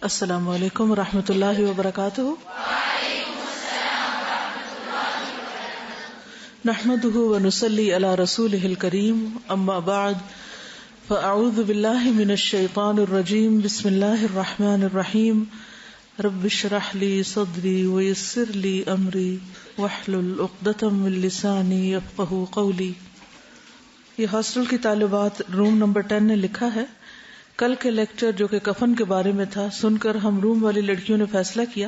السلام علیکم ورحمۃ اللہ وبرکاتہ. نحمده ونصلي على رسوله الكريم اما بعد فاعوذ بالله من الشيطان الرجيم. بسم الله الرحمن الرحيم. رب اشرح لي صدري ويسر لي امري واحلل عقدة من لساني يفقهوا قولي. یہ ہاسٹل کی طالبات روم نمبر 10 نے لکھا ہے، کل کے لیکچر جو کہ کفن کے بارے میں تھا سن کر ہم روم والی لڑکیوں نے فیصلہ کیا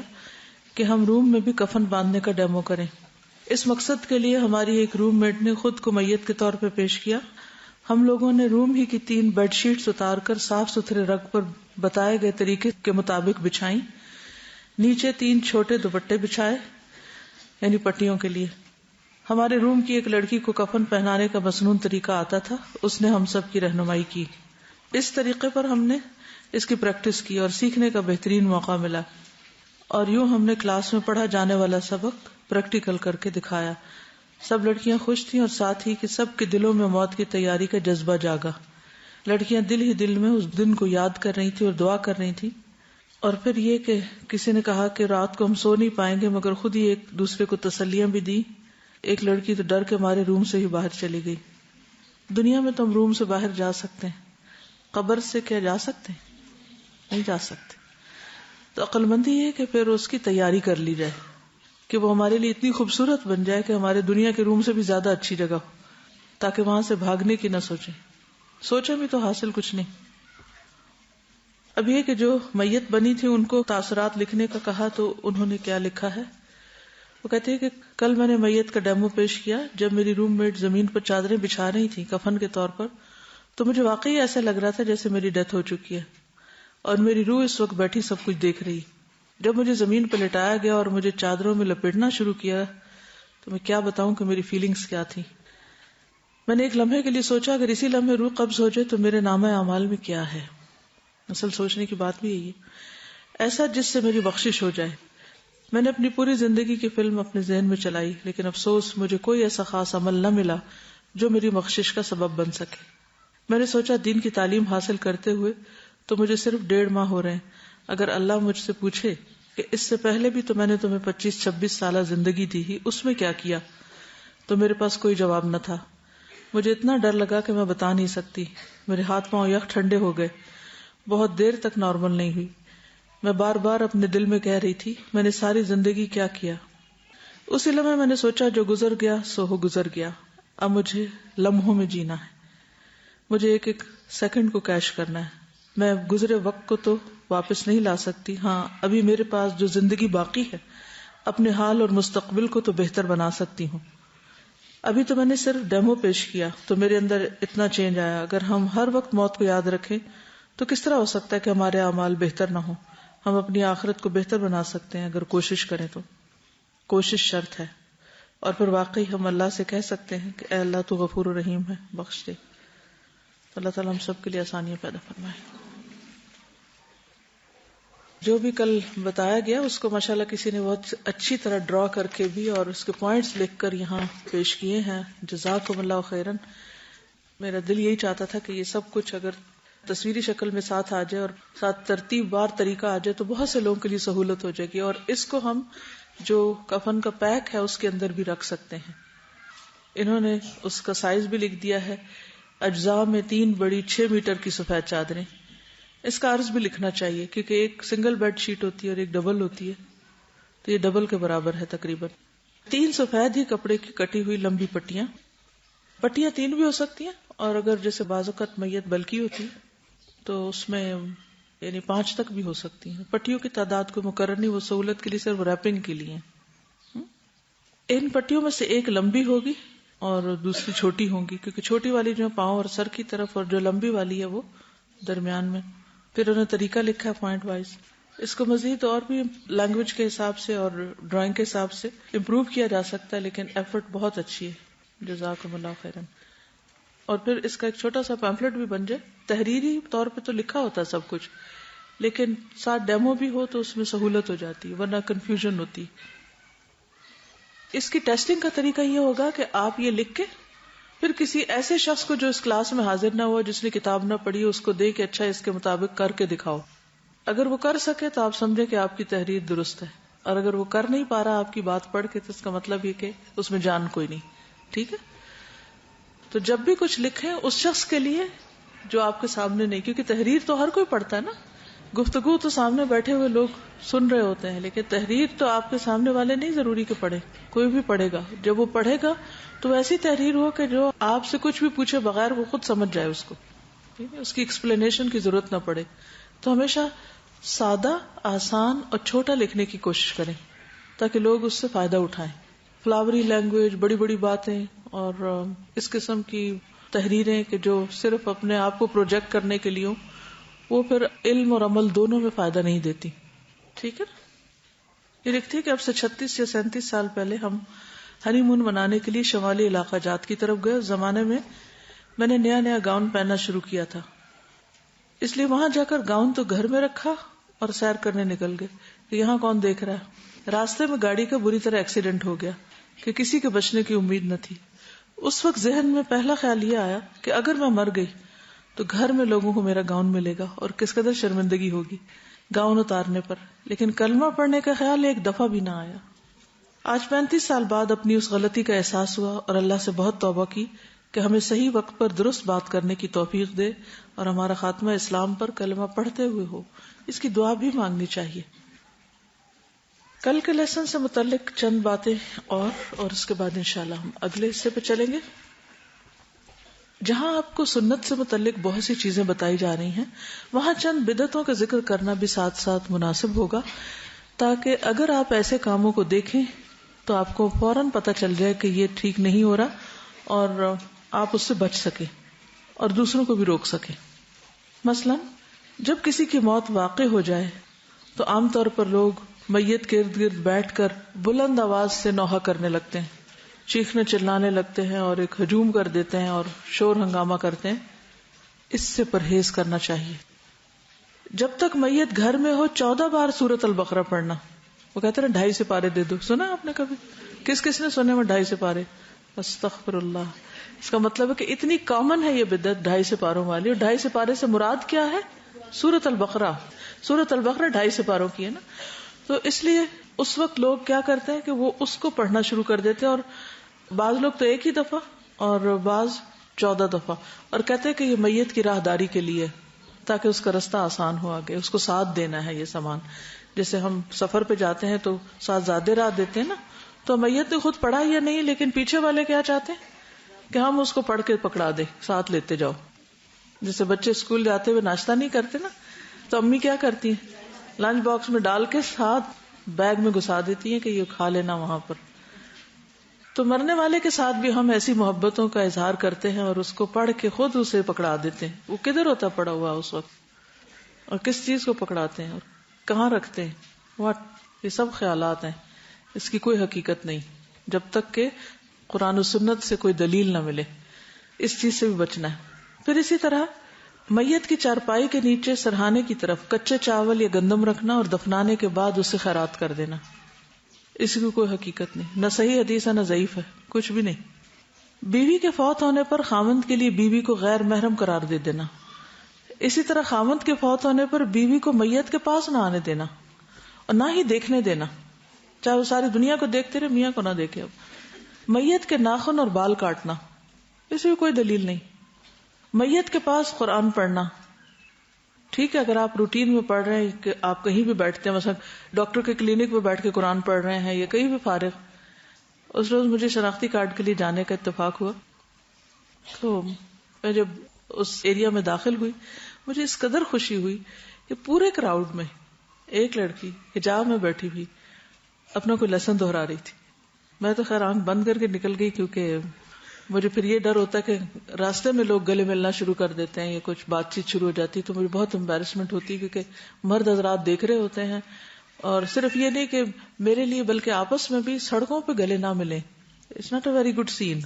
کہ ہم روم میں بھی کفن باندھنے کا ڈیمو کریں. اس مقصد کے لیے ہماری ایک روم میٹ نے خود کو میت کے طور پہ پیش کیا. ہم لوگوں نے روم ہی کی 3 بیڈ شیٹس اتار کر صاف ستھرے رگ پر بتائے گئے طریقے کے مطابق بچھائیں. نیچے 3 چھوٹے دوپٹے بچھائے، یعنی پٹیوں کے لیے. ہمارے روم کی ایک لڑکی کو کفن پہنانے کا مسنون طریقہ آتا تھا، اس نے ہم سب کی رہنمائی کی. اس طریقے پر ہم نے اس کی پریکٹس کی اور سیکھنے کا بہترین موقع ملا، اور یوں ہم نے کلاس میں پڑھا جانے والا سبق پریکٹیکل کر کے دکھایا. سب لڑکیاں خوش تھیں اور ساتھ ہی کہ سب کے دلوں میں موت کی تیاری کا جذبہ جاگا. لڑکیاں دل ہی دل میں اس دن کو یاد کر رہی تھی اور دعا کر رہی تھی. اور پھر یہ کہ کسی نے کہا کہ رات کو ہم سو نہیں پائیں گے، مگر خود ہی ایک دوسرے کو تسلیاں بھی دی. ایک لڑکی تو ڈر کے مارے روم سے ہی باہر چلی گئی. دنیا میں تو ہم روم سے باہر جا سکتے ہیں، قبر سے کیا جا سکتے ہیں؟ نہیں جا سکتے. تو عقل مندی یہ کہ پھر اس کی تیاری کر لی جائے کہ وہ ہمارے لیے اتنی خوبصورت بن جائے کہ ہمارے دنیا کے روم سے بھی زیادہ اچھی جگہ ہو، تاکہ وہاں سے بھاگنے کی نہ سوچیں بھی تو حاصل کچھ نہیں. اب یہ کہ جو میت بنی تھی ان کو تاثرات لکھنے کا کہا تو انہوں نے کیا لکھا ہے. وہ کہتے ہیں کہ کل میں نے میت کا ڈیمو پیش کیا. جب میری روم میٹ زمین پر چادریں بچھا رہی تھی کفن کے طور پر، تو مجھے واقعی ایسا لگ رہا تھا جیسے میری ڈیتھ ہو چکی ہے اور میری روح اس وقت بیٹھی سب کچھ دیکھ رہی. جب مجھے زمین پہ لٹایا گیا اور مجھے چادروں میں لپیٹنا شروع کیا تو میں کیا بتاؤں کہ میری فیلنگز کیا تھی. میں نے ایک لمحے کے لیے سوچا اگر اسی لمحے روح قبض ہو جائے تو میرے نامہ اعمال میں کیا ہے. اصل سوچنے کی بات بھی یہی ہے، ایسا جس سے میری بخشش ہو جائے. میں نے اپنی پوری زندگی کی فلم اپنے ذہن میں چلائی، لیکن افسوس مجھے کوئی ایسا خاص عمل نہ ملا جو میری بخشش کا سبب بن سکے. میں نے سوچا دین کی تعلیم حاصل کرتے ہوئے تو مجھے صرف 1.5 ماہ ہو رہے ہیں. اگر اللہ مجھ سے پوچھے کہ اس سے پہلے بھی تو میں نے تمہیں 25-26 سالہ زندگی دی ہی، اس میں کیا کیا، تو میرے پاس کوئی جواب نہ تھا. مجھے اتنا ڈر لگا کہ میں بتا نہیں سکتی. میرے ہاتھ پاؤں یخ ٹھنڈے ہو گئے. بہت دیر تک نارمل نہیں ہوئی. میں بار بار اپنے دل میں کہہ رہی تھی میں نے ساری زندگی کیا کیا. اسی لمحے میں نے سوچا جو گزر گیا سو ہو گزر گیا، اب مجھے لمحوں میں جینا ہے. مجھے ایک ایک سیکنڈ کو کیش کرنا ہے. میں گزرے وقت کو تو واپس نہیں لا سکتی، ہاں ابھی میرے پاس جو زندگی باقی ہے اپنے حال اور مستقبل کو تو بہتر بنا سکتی ہوں. ابھی تو میں نے صرف ڈیمو پیش کیا تو میرے اندر اتنا چینج آیا. اگر ہم ہر وقت موت کو یاد رکھیں تو کس طرح ہو سکتا ہے کہ ہمارے اعمال بہتر نہ ہوں. ہم اپنی آخرت کو بہتر بنا سکتے ہیں اگر کوشش کریں تو. کوشش شرط ہے. اور پھر واقعی ہم اللہ سے کہہ سکتے ہیں کہ اے اللہ تو غفور و رحیم ہے، بخش دے. اللہ تعالیٰ ہم سب کے لیے آسانیاں پیدا فرمائے. جو بھی کل بتایا گیا اس کو ماشاءاللہ کسی نے بہت اچھی طرح ڈرا کر کے بھی اور اس کے پوائنٹس لکھ کر یہاں پیش کیے ہیں. جزاکم اللہ خیرن. میرا دل یہی چاہتا تھا کہ یہ سب کچھ اگر تصویری شکل میں ساتھ آ جائے اور ساتھ ترتیب بار طریقہ آ جائے تو بہت سے لوگوں کے لیے سہولت ہو جائے گی. اور اس کو ہم جو کفن کا پیک ہے اس کے اندر بھی رکھ سکتے ہیں. انہوں نے اس کا سائز بھی لکھ دیا ہے. اجزاء میں 3 بڑی 6 میٹر کی سفید چادریں. اس کا عرض بھی لکھنا چاہیے کیونکہ ایک سنگل بیڈ شیٹ ہوتی ہے اور ایک ڈبل ہوتی ہے، تو یہ ڈبل کے برابر ہے تقریباً. 3 سفید ہی کپڑے کی کٹی ہوئی لمبی پٹیاں 3 بھی ہو سکتی ہیں، اور اگر جیسے بعض اوقات میت بلکی ہوتی تو اس میں یعنی 5 تک بھی ہو سکتی ہیں. پٹیوں کی تعداد کو مقرر نہیں، وہ سہولت کے لیے صرف ریپنگ کے لیے. ان پٹیوں میں سے ایک لمبی ہوگی اور دوسری چھوٹی ہوں گی، کیونکہ چھوٹی والی جو پاؤں اور سر کی طرف اور جو لمبی والی ہے وہ درمیان میں. پھر انہوں نے طریقہ لکھا ہے پوائنٹ وائز. اس کو مزید اور بھی لینگویج کے حساب سے اور ڈرائنگ کے حساب سے امپروو کیا جا سکتا ہے، لیکن ایفرٹ بہت اچھی ہے. جزاکم اللہ خیرن. اور پھر اس کا ایک چھوٹا سا پیمفلٹ بھی بن جائے. تحریری طور پہ تو لکھا ہوتا ہے سب کچھ، لیکن ساتھ ڈیمو بھی ہو تو اس میں سہولت ہو جاتی ہے، ورنہ کنفیوژن ہوتی. اس کی ٹیسٹنگ کا طریقہ یہ ہوگا کہ آپ یہ لکھ کے پھر کسی ایسے شخص کو جو اس کلاس میں حاضر نہ ہوا، جس نے کتاب نہ پڑھی، اس کو دے کہ اچھا اس کے مطابق کر کے دکھاؤ. اگر وہ کر سکے تو آپ سمجھے کہ آپ کی تحریر درست ہے، اور اگر وہ کر نہیں پا رہا آپ کی بات پڑھ کے، تو اس کا مطلب یہ کہ اس میں جان کوئی نہیں. ٹھیک ہے؟ تو جب بھی کچھ لکھیں اس شخص کے لیے جو آپ کے سامنے نہیں، کیونکہ تحریر تو ہر کوئی پڑھتا ہے نا. گفتگو تو سامنے بیٹھے ہوئے لوگ سن رہے ہوتے ہیں، لیکن تحریر تو آپ کے سامنے والے نہیں ضروری کہ پڑھے، کوئی بھی پڑھے گا. جب وہ پڑھے گا تو ایسی تحریر ہو کہ جو آپ سے کچھ بھی پوچھے بغیر وہ خود سمجھ جائے اس کو، ٹھیک ہے، اس کی ایکسپلینیشن کی ضرورت نہ پڑے. تو ہمیشہ سادہ، آسان اور چھوٹا لکھنے کی کوشش کریں تاکہ لوگ اس سے فائدہ اٹھائیں. فلاوری لینگویج، بڑی بڑی باتیں اور اس قسم کی تحریریں کہ جو صرف اپنے آپ کو پروجیکٹ کرنے کے لیے ہوں، وہ پھر علم اور عمل دونوں میں فائدہ نہیں دیتی. ٹھیک ہے. یہ لکھتی ہے کہ اب سے 36 یا 37 سال پہلے ہم ہنی مون منانے کے لیے شمالی علاقہ جات کی طرف گئے. اس زمانے میں نے نیا نیا گاؤن پہننا شروع کیا تھا، اس لیے وہاں جا کر گاؤن تو گھر میں رکھا اور سیر کرنے نکل گئے کہ یہاں کون دیکھ رہا ہے. راستے میں گاڑی کا بری طرح ایکسیڈنٹ ہو گیا کہ کسی کے بچنے کی امید نہ تھی. اس وقت ذہن میں پہلا خیال یہ آیا کہ اگر میں مر گئی تو گھر میں لوگوں کو میرا گاؤن ملے گا اور کس قدر شرمندگی ہوگی گاؤن اتارنے پر. لیکن کلمہ پڑھنے کا خیال ایک دفعہ بھی نہ آیا. آج 35 سال بعد اپنی اس غلطی کا احساس ہوا اور اللہ سے بہت توبہ کی کہ ہمیں صحیح وقت پر درست بات کرنے کی توفیق دے اور ہمارا خاتمہ اسلام پر کلمہ پڑھتے ہوئے ہو. اس کی دعا بھی مانگنی چاہیے. کل کے لیسن سے متعلق چند باتیں اور اس کے بعد انشاءاللہ ہم اگلے حصے پہ چلیں گے، جہاں آپ کو سنت سے متعلق بہت سی چیزیں بتائی جا رہی ہیں. وہاں چند بدعتوں کا ذکر کرنا بھی ساتھ ساتھ مناسب ہوگا تاکہ اگر آپ ایسے کاموں کو دیکھیں تو آپ کو فوراً پتہ چل جائے کہ یہ ٹھیک نہیں ہو رہا اور آپ اس سے بچ سکیں اور دوسروں کو بھی روک سکیں. مثلا جب کسی کی موت واقع ہو جائے تو عام طور پر لوگ میت کے ارد گرد بیٹھ کر بلند آواز سے نوحہ کرنے لگتے ہیں، چیخنے چلانے لگتے ہیں اور ایک ہجوم کر دیتے ہیں اور شور ہنگامہ کرتے ہیں. اس سے پرہیز کرنا چاہیے. جب تک میت گھر میں ہو 14 بار سورۃ البقرہ پڑھنا. وہ کہتے ہیں 2.5 سپارے دے دو. سنا آپ نے کبھی؟ کس نے سنے میں 2.5 سپارے؟ استغفر اللہ. اس کا مطلب ہے کہ اتنی کامن ہے یہ بدعت 2.5 سپاروں والی. اور 2.5 سپارے سے مراد کیا ہے؟ سورۃ البقرہ. سورۃ البقرہ 2.5 سپاروں کی ہے نا. تو اس لیے اس وقت لوگ کیا کرتے ہیں کہ وہ اس کو پڑھنا شروع کر دیتے ہیں، اور بعض لوگ تو 1 ہی دفعہ اور بعض 14 دفعہ، اور کہتے ہیں کہ یہ میت کی راہداری کے لیے تاکہ اس کا رستہ آسان ہو آگے، اس کو ساتھ دینا ہے. یہ سامان جیسے ہم سفر پہ جاتے ہیں تو ساتھ زیادہ راہ دیتے ہیں نا، تو میت نے خود پڑھا یا نہیں، لیکن پیچھے والے کیا چاہتے ہیں کہ ہم اس کو پڑھ کے پکڑا دیں، ساتھ لیتے جاؤ. جیسے بچے اسکول جاتے ہوئے ناشتہ نہیں کرتے نا، تو امی کیا کرتی ہیں، لنچ باکس میں ڈال کے ساتھ بیگ میں گھسا دیتی ہیں کہ یہ کھا لینا وہاں پر. تو مرنے والے کے ساتھ بھی ہم ایسی محبتوں کا اظہار کرتے ہیں اور اس کو پڑھ کے خود اسے پکڑا دیتے ہیں. وہ کدھر ہوتا پڑا ہوا اس وقت، اور کس چیز کو پکڑاتے ہیں اور کہاں رکھتے ہیں، واٹ، یہ سب خیالات ہیں، اس کی کوئی حقیقت نہیں جب تک کہ قرآن و سنت سے کوئی دلیل نہ ملے. اس چیز سے بھی بچنا ہے. پھر اسی طرح میت کی چارپائی کے نیچے سرہانے کی طرف کچے چاول یا گندم رکھنا اور دفنانے کے بعد اسے خیرات کر دینا. اس کی کوئی حقیقت نہیں، نہ صحیح حدیث ہے نہ ضعیف ہے، کچھ بھی نہیں. بیوی کے فوت ہونے پر خاوند کے لیے بیوی کو غیر محرم قرار دے دینا. اسی طرح خاوند کے فوت ہونے پر بیوی کو میت کے پاس نہ آنے دینا اور نہ ہی دیکھنے دینا، چاہے وہ ساری دنیا کو دیکھتے رہے، میاں کو نہ دیکھے. اب میت کے ناخن اور بال کاٹنا، اس میں کوئی دلیل نہیں. میت کے پاس قرآن پڑھنا، ٹھیک ہے اگر آپ روٹین میں پڑھ رہے ہیں کہ آپ کہیں بھی بیٹھتے ہیں، مثلا ڈاکٹر کے کلینک پہ بیٹھ کے قرآن پڑھ رہے ہیں یا کہیں بھی فارغ. اس روز مجھے شناختی کارڈ کے لیے جانے کا اتفاق ہوا، تو میں جب اس ایریا میں داخل ہوئی مجھے اس قدر خوشی ہوئی کہ پورے کراؤڈ میں ایک لڑکی حجاب میں بیٹھی ہوئی اپنا کوئی لیسن دہرا رہی تھی. میں تو خیر آنکھ بند کر کے نکل گئی، کیونکہ مجھے پھر یہ ڈر ہوتا ہے کہ راستے میں لوگ گلے ملنا شروع کر دیتے ہیں یا کچھ بات چیت شروع ہو جاتی، تو مجھے بہت امبیرسمنٹ ہوتی ہے، کیونکہ مرد حضرات دیکھ رہے ہوتے ہیں. اور صرف یہ نہیں کہ میرے لیے بلکہ آپس میں بھی سڑکوں پہ گلے نہ ملیں. It's not a very good scene.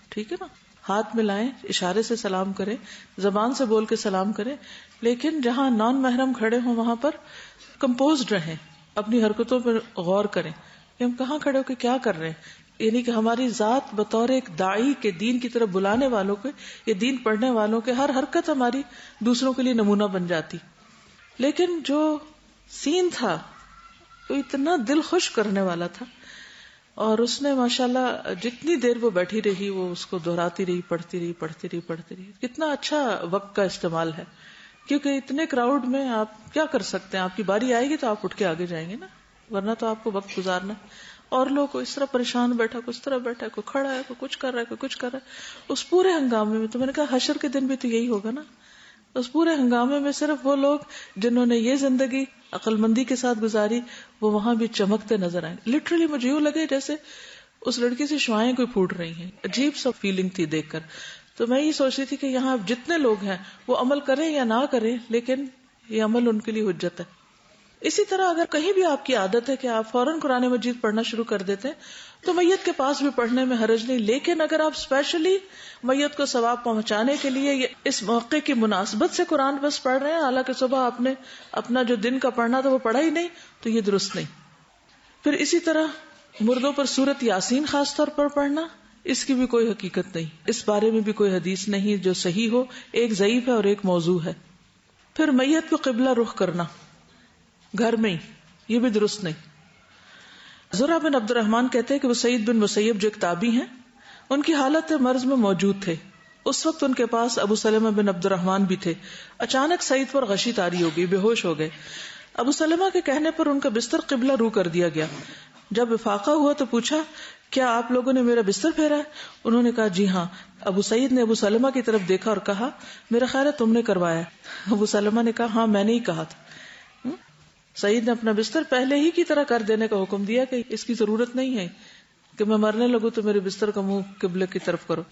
ٹھیک ہے نا، ہاتھ ملائیں، اشارے سے سلام کریں، زبان سے بول کے سلام کریں، لیکن جہاں نان محرم کھڑے ہوں وہاں پر کمپوزڈ رہیں، اپنی حرکتوں پر غور کریں کہ ہم کہاں کھڑے ہو کے کیا کر رہے ہیں. یعنی کہ ہماری ذات بطور ایک داعی کے دین کی طرف بلانے والوں کے یا دین پڑھنے والوں کے ہر حرکت ہماری دوسروں کے لیے نمونہ بن جاتی. لیکن جو سین تھا وہ اتنا دل خوش کرنے والا تھا، اور اس نے ماشاءاللہ جتنی دیر وہ بیٹھی رہی وہ اس کو دہراتی رہی، پڑھتی رہی. کتنا اچھا وقت کا استعمال ہے، کیونکہ اتنے کراؤڈ میں آپ کیا کر سکتے ہیں؟ آپ کی باری آئے گی تو آپ اٹھ کے آگے جائیں گے نا، ورنہ تو آپ کو وقت گزارنا ہے. اور لوگ اس طرح پریشان بیٹھا، کوئی اس طرح بیٹھا، کوئی کھڑا ہے، کوئی کچھ کر رہا ہے، کوئی کچھ کر رہا ہے. اس پورے ہنگامے میں تو میں نے کہا حشر کے دن بھی تو یہی ہوگا نا. اس پورے ہنگامے میں صرف وہ لوگ جنہوں نے یہ زندگی عقل مندی کے ساتھ گزاری وہ وہاں بھی چمکتے نظر آئے. لٹرلی مجھے یوں لگے جیسے اس لڑکی سے شعائیں کوئی پھوٹ رہی ہیں. عجیب سا فیلنگ تھی دیکھ کر. تو میں یہ سوچ رہی تھی کہ یہاں جتنے لوگ ہیں وہ عمل کریں یا نہ کریں، لیکن یہ عمل ان کے لیے حجت ہے. اسی طرح اگر کہیں بھی آپ کی عادت ہے کہ آپ فوراً قرآن مجید پڑھنا شروع کر دیتے ہیں تو میت کے پاس بھی پڑھنے میں حرج نہیں. لیکن اگر آپ اسپیشلی میت کو ثواب پہنچانے کے لیے اس موقع کی مناسبت سے قرآن بس پڑھ رہے ہیں، حالانکہ صبح آپ نے اپنا جو دن کا پڑھنا تھا وہ پڑھا ہی نہیں، تو یہ درست نہیں. پھر اسی طرح مردوں پر سورت یاسین خاص طور پر پڑھنا، اس کی بھی کوئی حقیقت نہیں، اس بارے میں بھی کوئی حدیث نہیں جو صحیح ہو. ایک ضعیف ہے اور ایک موضوع ہے. پھر میت کو قبلہ رخ کرنا گھر میں ہی، یہ بھی درست نہیں. زرع بن عبد الرحمن کہتے ہیں کہ وہ سعید بن مسیب جو ایک تابعی ہیں، ان کی حالت مرض میں موجود تھے. اس وقت ان کے پاس ابو سلمہ بن عبد الرحمن بھی تھے. اچانک سعید پر غشی طاری ہو گئی، بے ہوش ہو گئے. ابو سلمہ کے کہنے پر ان کا بستر قبلہ رو کر دیا گیا. جب افاقہ ہوا تو پوچھا کیا آپ لوگوں نے میرا بستر پھیرا ہے؟ انہوں نے کہا جی ہاں. ابو سعید نے ابو سلمہ کی طرف دیکھا اور کہا میرا خیال ہے تم نے کروایا. ابو سلمہ نے کہا ہاں میں نے ہی کہا تھا. سعید نے اپنا بستر پہلے ہی کی طرح کر دینے کا حکم دیا کہ اس کی ضرورت نہیں ہے کہ میں مرنے لگوں تو میرے بستر کا منہ قبلے کی طرف کرو.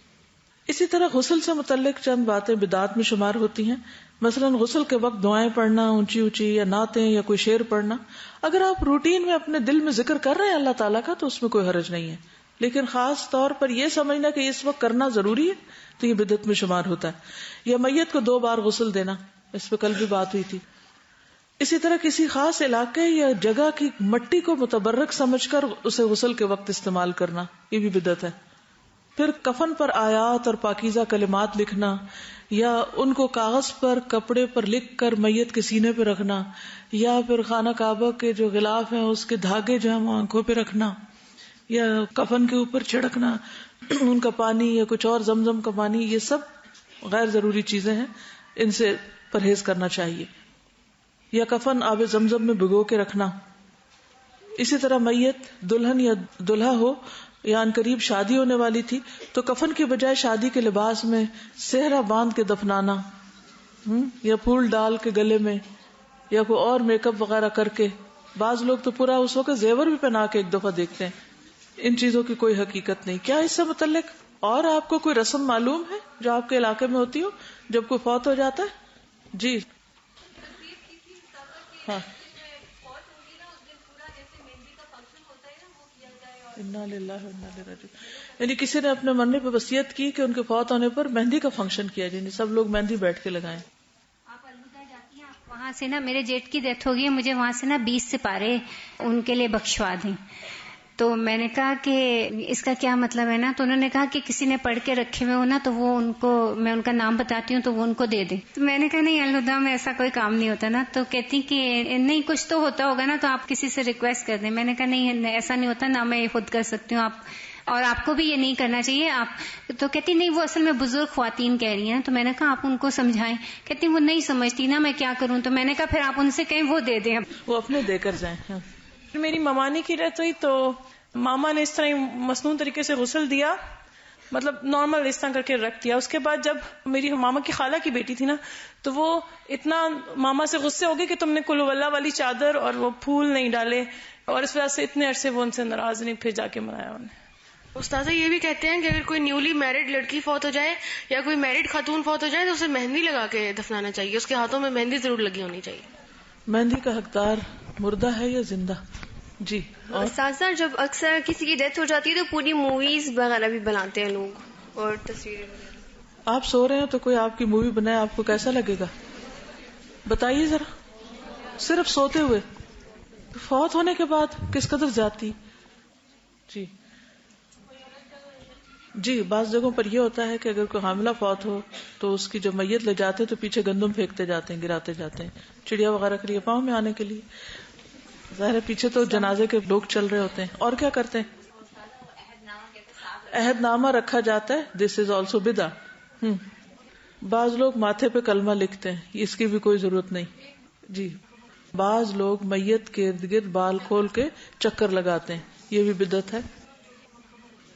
اسی طرح غسل سے متعلق چند باتیں بدعات میں شمار ہوتی ہیں. مثلا غسل کے وقت دعائیں پڑھنا اونچی اونچی، یا نعتیں یا کوئی شعر پڑھنا. اگر آپ روٹین میں اپنے دل میں ذکر کر رہے ہیں اللہ تعالیٰ کا تو اس میں کوئی حرج نہیں ہے، لیکن خاص طور پر یہ سمجھنا کہ اس وقت کرنا ضروری ہے تو یہ بدعت میں شمار ہوتا ہے. یا میت کو 2 بار غسل دینا، اس پہ کل بھی بات ہوئی تھی. اسی طرح کسی خاص علاقے یا جگہ کی مٹی کو متبرک سمجھ کر اسے غسل کے وقت استعمال کرنا، یہ بھی بدعت ہے. پھر کفن پر آیات اور پاکیزہ کلمات لکھنا، یا ان کو کاغذ پر کپڑے پر لکھ کر میت کے سینے پہ رکھنا، یا پھر خانہ کعبہ کے جو غلاف ہیں اس کے دھاگے جو ہیں وہ آنکھوں پہ رکھنا، یا کفن کے اوپر چھڑکنا ان کا پانی یا کچھ اور زمزم کا پانی، یہ سب غیر ضروری چیزیں ہیں، ان سے پرہیز کرنا چاہیے. یا کفن آب زمزم میں بھگو کے رکھنا. اسی طرح میت دلہن یا دلہا ہو یا ان قریب شادی ہونے والی تھی تو کفن کی بجائے شادی کے لباس میں صحرا باندھ کے دفنانا، یا پھول ڈال کے گلے میں، یا کوئی اور میک اپ وغیرہ کر کے. بعض لوگ تو پورا اس وقت زیور بھی پہنا کے ایک دفعہ دیکھتے ہیں. ان چیزوں کی کوئی حقیقت نہیں. کیا اس سے متعلق اور آپ کو کوئی رسم معلوم ہے جو آپ کے علاقے میں ہوتی ہو جب کوئی فوت ہو جاتا ہے؟ جی ہاں. انا للہ و انا الیہ راجعون. یعنی کسی نے اپنے مرنے پہ وصیت کی کہ ان کے فوت ہونے پر مہندی کا فنکشن کیا، یعنی سب لوگ مہندی بیٹھ کے لگائیں. آپ الوداع جاتی ہیں، وہاں سے نا میرے جیٹ کی ڈیتھ ہوگی، مجھے وہاں سے نا 20 سپارے ان کے لیے بخشوا دیں. تو میں نے کہا کہ اس کا کیا مطلب ہے نا، تو انہوں نے کہا کہ کسی نے پڑھ کے رکھے ہوئے ہو نا تو وہ ان کو، میں ان کا نام بتاتی ہوں تو وہ ان کو دے دیں. تو میں نے کہا نہیں الہدا میں ایسا کوئی کام نہیں ہوتا نا. تو کہتی کہ نہیں کچھ تو ہوتا ہوگا نا، تو آپ کسی سے ریکویسٹ کر دیں. میں نے کہا نہیں ایسا نہیں ہوتا نا، میں یہ خود کر سکتی ہوں، آپ اور آپ کو بھی یہ نہیں کرنا چاہیے آپ. تو کہتی نہیں وہ اصل میں بزرگ خواتین کہہ رہی ہیں. تو میں نے کہا آپ ان کو سمجھائیں. کہتی وہ نہیں سمجھتی نا، میں کیا کروں. تو میں نے کہا پھر آپ ان سے کہیں وہ دے دیں، وہ اپنے دے کر جائیں. میری ممانی کی ڈیتھ ہوئی تو ماما نے اس طرح مصنون طریقے سے غسل دیا، مطلب نارمل اس طرح کر کے رکھ دیا. اس کے بعد جب میری ماما کی خالہ کی بیٹی تھی نا تو وہ اتنا ماما سے غصے ہو گئی کہ تم نے قل هو اللہ والی چادر اور وہ پھول نہیں ڈالے، اور اس وجہ سے اتنے عرصے وہ ان سے ناراض نہیں، پھر جا کے منایا انہیں. استاذہ یہ بھی کہتے ہیں کہ اگر کوئی نیولی میرڈ لڑکی فوت ہو جائے یا کوئی میرڈ خاتون فوت ہو جائے تو اسے مہندی لگا کے دفنانا چاہیے، اس کے ہاتھوں میں مہندی ضرور لگی ہونی چاہیے. مہندی کا حقدار مردہ ہے یا زندہ؟ جی. استاذہ جب اکثر کسی کی ڈیتھ ہو جاتی ہے تو پوری موویز وغیرہ بھی بناتے ہیں لوگ اور تصویریں وغیرہ. آپ سو رہے ہیں تو کوئی آپ کی مووی بنائے، آپ کو کیسا لگے گا؟ بتائیے ذرا. صرف سوتے ہوئے، فوت ہونے کے بعد کس قدر جاتی. جی جی بعض جگہوں پر یہ ہوتا ہے کہ اگر کوئی حاملہ فوت ہو تو اس کی جو میت لے جاتے ہیں تو پیچھے گندم پھینکتے جاتے ہیں، گراتے جاتے ہیں چڑیا وغیرہ کے لیے پاؤں میں آنے کے لیے. ظاہر ہے پیچھے تو جنازے کے لوگ چل رہے ہوتے ہیں. اور کیا کرتے ہیں؟ عہد نامہ رکھا جاتا ہے. دس از آلسو بدع. بعض لوگ ماتھے پہ کلمہ لکھتے ہیں، اس کی بھی کوئی ضرورت نہیں. جی بعض لوگ میت کے ارد گرد بال کھول کے چکر لگاتے ہیں، یہ بھی بدعت ہے.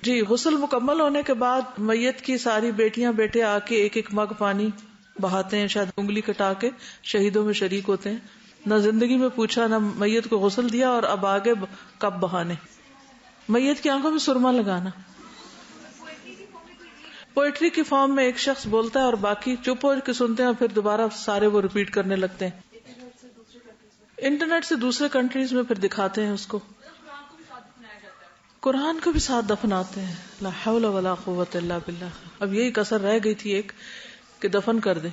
جی غسل مکمل ہونے کے بعد میت کی ساری بیٹیاں بیٹے آ کے ایک ایک مگ پانی بہاتے ہیں، شاید انگلی کٹا کے شہیدوں میں شریک ہوتے ہیں. نہ زندگی میں پوچھا، نہ میت کو غسل دیا، اور اب آگے کب بہانے. میت کی آنکھوں میں سرما لگانا. پوئٹری کی فارم میں ایک شخص بولتا ہے اور باقی چپ ہو کے سنتے ہیں، اور پھر دوبارہ سارے وہ ریپیٹ کرنے لگتے ہیں. انٹرنیٹ سے دوسرے کنٹریز میں پھر دکھاتے ہیں اس کو. قرآن کو بھی ساتھ دفناتے ہیں. لا حول ولا قوت الا باللہ. اب یہی کسر رہ گئی تھی ایک کہ دفن کر دیں.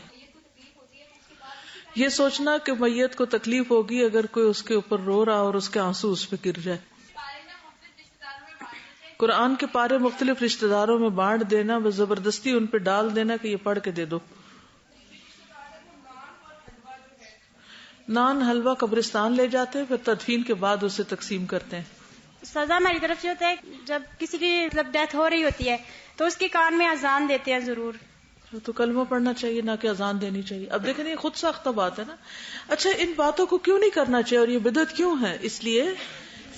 یہ سوچنا کہ میت کو تکلیف ہوگی اگر کوئی اس کے اوپر رو رہا اور اس کے آنسو اس پہ گر جائے. قرآن کے پارے مختلف رشتہ داروں میں بانٹ دینا، بس زبردستی ان پہ ڈال دینا کہ یہ پڑھ کے دے دو. نان حلوہ قبرستان لے جاتے ہیں، پھر تدفین کے بعد اسے تقسیم کرتے ہیں. سزا ہماری طرف سے ہوتا ہے جب کسی کی ڈیتھ ہو رہی ہوتی ہے تو اس کے کان میں اذان دیتے ہیں ضرور. تو کلمہ پڑھنا چاہیے، نہ کہ اذان دینی چاہیے. اب دیکھیں یہ خود ساختہ بات ہے نا. اچھا ان باتوں کو کیوں نہیں کرنا چاہیے اور یہ بدعت کیوں ہے؟ اس لیے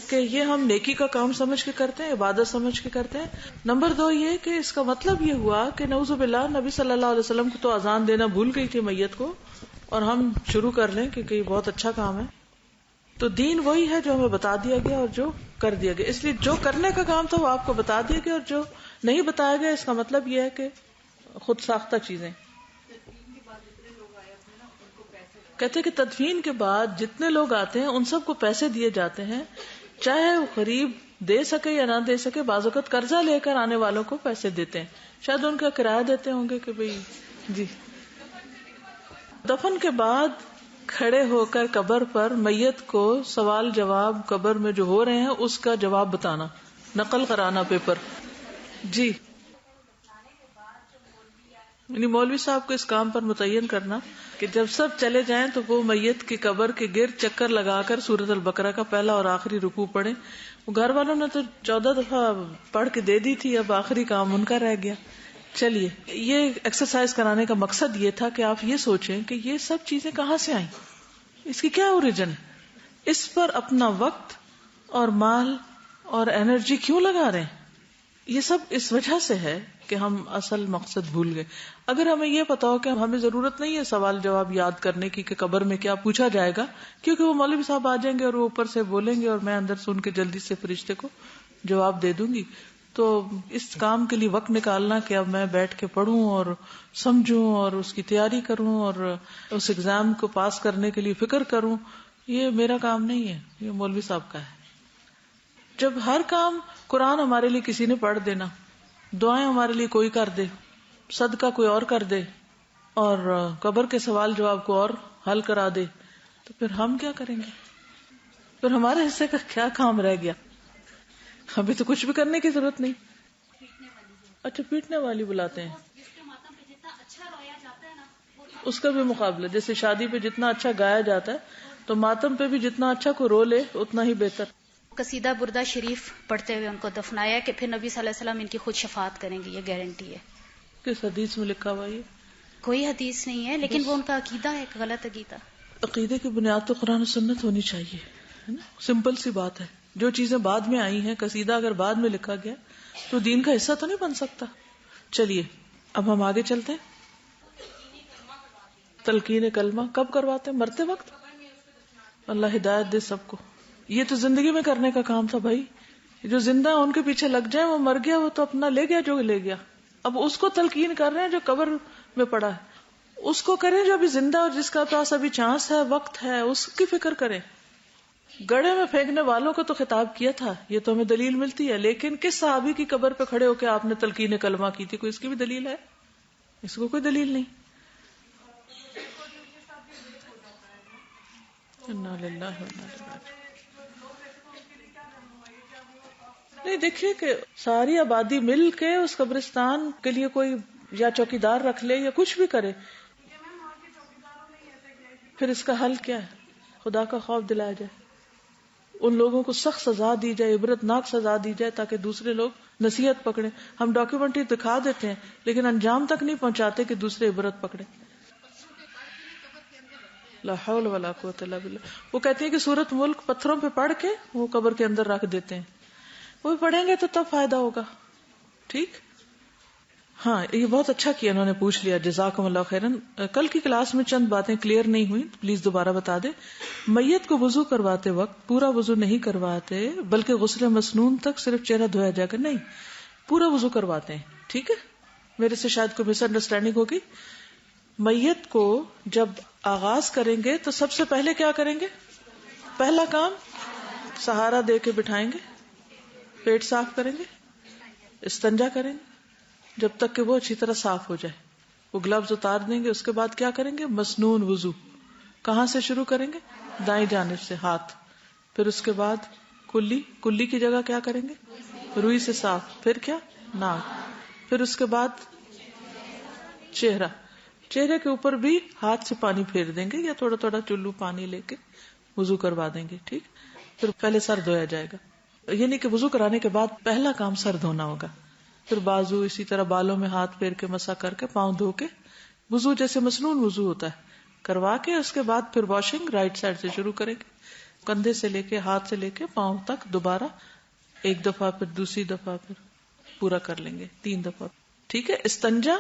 کہ یہ ہم نیکی کا کام سمجھ کے کرتے ہیں، عبادت سمجھ کے کرتے ہیں. نمبر 2 یہ کہ اس کا مطلب یہ ہوا کہ نعوذ باللہ نبی صلی اللہ علیہ وسلم کو تو اذان دینا بھول گئی تھی میت کو، اور ہم شروع کر لیں کیونکہ یہ بہت اچھا کام ہے. تو دین وہی ہے جو ہمیں بتا دیا گیا اور جو کر دیا گیا. اس لیے جو کرنے کا کام تھا وہ آپ کو بتا دیا گیا، اور جو نہیں بتایا گیا اس کا مطلب یہ ہے کہ خود ساختہ چیزیں. کہتے ہیں کہ تدفین کے بعد جتنے لوگ آتے ہیں ان سب کو پیسے دیے جاتے ہیں، چاہے وہ غریب دے سکے یا نہ دے سکے. بعض اوقات قرضہ لے کر آنے والوں کو پیسے دیتے ہیں، شاید ان کا کرایہ دیتے ہوں گے کہ بھئی جی. دفن کے بعد کھڑے ہو کر قبر پر میت کو سوال جواب قبر میں جو ہو رہے ہیں اس کا جواب بتانا، نقل کرانا پیپر. جی یعنی مولوی صاحب کو اس کام پر متعین کرنا کہ جب سب چلے جائیں تو وہ میت کی قبر کے گرد چکر لگا کر سورۃ البقرہ کا پہلا اور آخری رکوع پڑھیں. وہ گھر والوں نے تو 14 دفعہ پڑھ کے دے دی تھی، اب آخری کام ان کا رہ گیا. چلیے یہ ایکسرسائز کرانے کا مقصد یہ تھا کہ آپ یہ سوچیں کہ یہ سب چیزیں کہاں سے آئیں، اس کی کیا اوریجن، اس پر اپنا وقت اور مال اور انرجی کیوں لگا رہے ہیں. یہ سب اس وجہ سے ہے کہ ہم اصل مقصد بھول گئے. اگر ہمیں یہ پتا ہو کہ ہمیں ضرورت نہیں ہے سوال جواب یاد کرنے کی کہ قبر میں کیا پوچھا جائے گا، کیونکہ وہ مولوی صاحب آ جائیں گے اور وہ اوپر سے بولیں گے اور میں اندر سن کے جلدی سے فرشتے کو جواب دے دوں گی. تو اس کام کے لیے وقت نکالنا کہ اب میں بیٹھ کے پڑھوں اور سمجھوں اور اس کی تیاری کروں اور اس ایگزام کو پاس کرنے کے لیے فکر کروں، یہ میرا کام نہیں ہے، یہ مولوی صاحب کا ہے. جب ہر کام قرآن ہمارے لیے کسی نے پڑھ دینا، دعائیں ہمارے لیے کوئی کر دے، صدقہ کوئی اور کر دے، اور قبر کے سوال جواب کو اور حل کرا دے، تو پھر ہم کیا کریں گے؟ پھر ہمارے حصے کا کیا کام رہ گیا؟ ابھی تو کچھ بھی کرنے کی ضرورت نہیں. اچھا پیٹنے والی بلاتے ہیں، اس کا بھی مقابلہ، جیسے شادی پہ جتنا اچھا گایا جاتا ہے تو ماتم پہ بھی جتنا اچھا کوئی رو لے اتنا ہی بہتر. قصیدہ بردہ شریف پڑھتے ہوئے ان کو دفنایا کہ پھر نبی صلی اللہ علیہ وسلم ان کی خود شفاعت کریں گے، یہ گارنٹی ہے. کس حدیث میں لکھا ہوا؟ یہ کوئی حدیث نہیں ہے، لیکن وہ ان کا عقیدہ ہے، ایک غلط عقیدہ. عقیدے کی بنیاد تو قرآن و سنت ہونی چاہیے، ہے نا؟ سمپل سی بات ہے. جو چیزیں بعد میں آئی ہیں، قصیدہ اگر بعد میں لکھا گیا تو دین کا حصہ تو نہیں بن سکتا. چلیے اب ہم آگے چلتے ہیں. تلقین کلمہ کب کرواتے ہیں؟ مرتے وقت. اللہ ہدایت دے سب کو. یہ تو زندگی میں کرنے کا کام تھا بھائی. جو زندہ ان کے پیچھے لگ جائیں، وہ مر گیا، وہ تو اپنا لے گیا جو لے گیا. اب اس کو تلقین کر رہے ہیں جو قبر میں پڑا ہے. اس کو کریں جو ابھی زندہ اور جس کا پاس ابھی چانس ہے، وقت ہے، اس کی فکر کریں. گڑھے میں پھینکنے والوں کو تو خطاب کیا تھا، یہ تو ہمیں دلیل ملتی ہے، لیکن کس صحابی کی قبر پہ کھڑے ہو کے آپ نے تلقین کلمہ کی تھی؟ کوئی اس کی بھی دلیل ہے؟ اس کو کوئی دلیل نہیں. انا للہ و انا الیہ راجعون. نہیں دیکھیے کہ ساری آبادی مل کے اس قبرستان کے لیے کوئی یا چوکیدار رکھ لے یا کچھ بھی کرے، پھر اس کا حل کیا ہے؟ خدا کا خوف دلایا جائے، ان لوگوں کو سخت سزا دی جائے، عبرتناک سزا دی جائے تاکہ دوسرے لوگ نصیحت پکڑیں. ہم ڈاکیومنٹری دکھا دیتے ہیں لیکن انجام تک نہیں پہنچاتے کہ دوسرے عبرت پکڑیں. لا حول ولا قوت الا باللہ. وہ کہتے ہیں کہ سورۃ ملک پتھروں پہ پڑھ کے وہ قبر کے اندر رکھ دیتے ہیں، وہ پڑھیں گے تو تب فائدہ ہوگا. ٹھیک، ہاں یہ بہت اچھا کیا انہوں نے پوچھ لیا، جزاکم اللہ خیرن. کل کی کلاس میں چند باتیں کلیئر نہیں ہوئی، پلیز دوبارہ بتا دیں. میت کو وضو کرواتے وقت پورا وضو نہیں کرواتے بلکہ غسل مسنون تک صرف چہرہ دھویا جائے گا، نہیں پورا وضو کرواتے ہیں. ٹھیک ہے، میرے سے شاید کوئی مس انڈرسٹینڈنگ ہوگی. میت کو جب آغاز کریں گے تو سب سے پہلے کیا کریں گے؟ پہلا کام سہارا دے کے بٹھائیں گے، پیٹ صاف کریں گے، استنجا کریں گے جب تک کہ وہ اچھی طرح صاف ہو جائے. وہ گلوز اتار دیں گے. اس کے بعد کیا کریں گے؟ مسنون وضو. کہاں سے شروع کریں گے؟ دائیں جانب سے، ہاتھ. پھر اس کے بعد کلی کی جگہ کیا کریں گے؟ روئی سے صاف. پھر کیا؟ ناک. پھر اس کے بعد چہرے کے اوپر بھی ہاتھ سے پانی پھیر دیں گے یا تھوڑا تھوڑا چلو پانی لے کے وضو کروا دیں گے. ٹھیک. پھر پہلے سر دھویا جائے گا، یعنی کہ وضو کرانے کے بعد پہلا کام سر دھونا ہوگا. پھر بازو، اسی طرح بالوں میں ہاتھ پھیر کے مسا کر کے پاؤں دھو کے وضو جیسے مسنون وضو ہوتا ہے کروا کے اس کے بعد پھر واشنگ رائٹ سائڈ سے شروع کریں گے، کندھے سے لے کے ہاتھ سے لے کے پاؤں تک دوبارہ ایک دفعہ، پھر دوسری دفعہ، پھر پورا کر لیں گے 3 دفعہ. ٹھیک ہے. استنجا،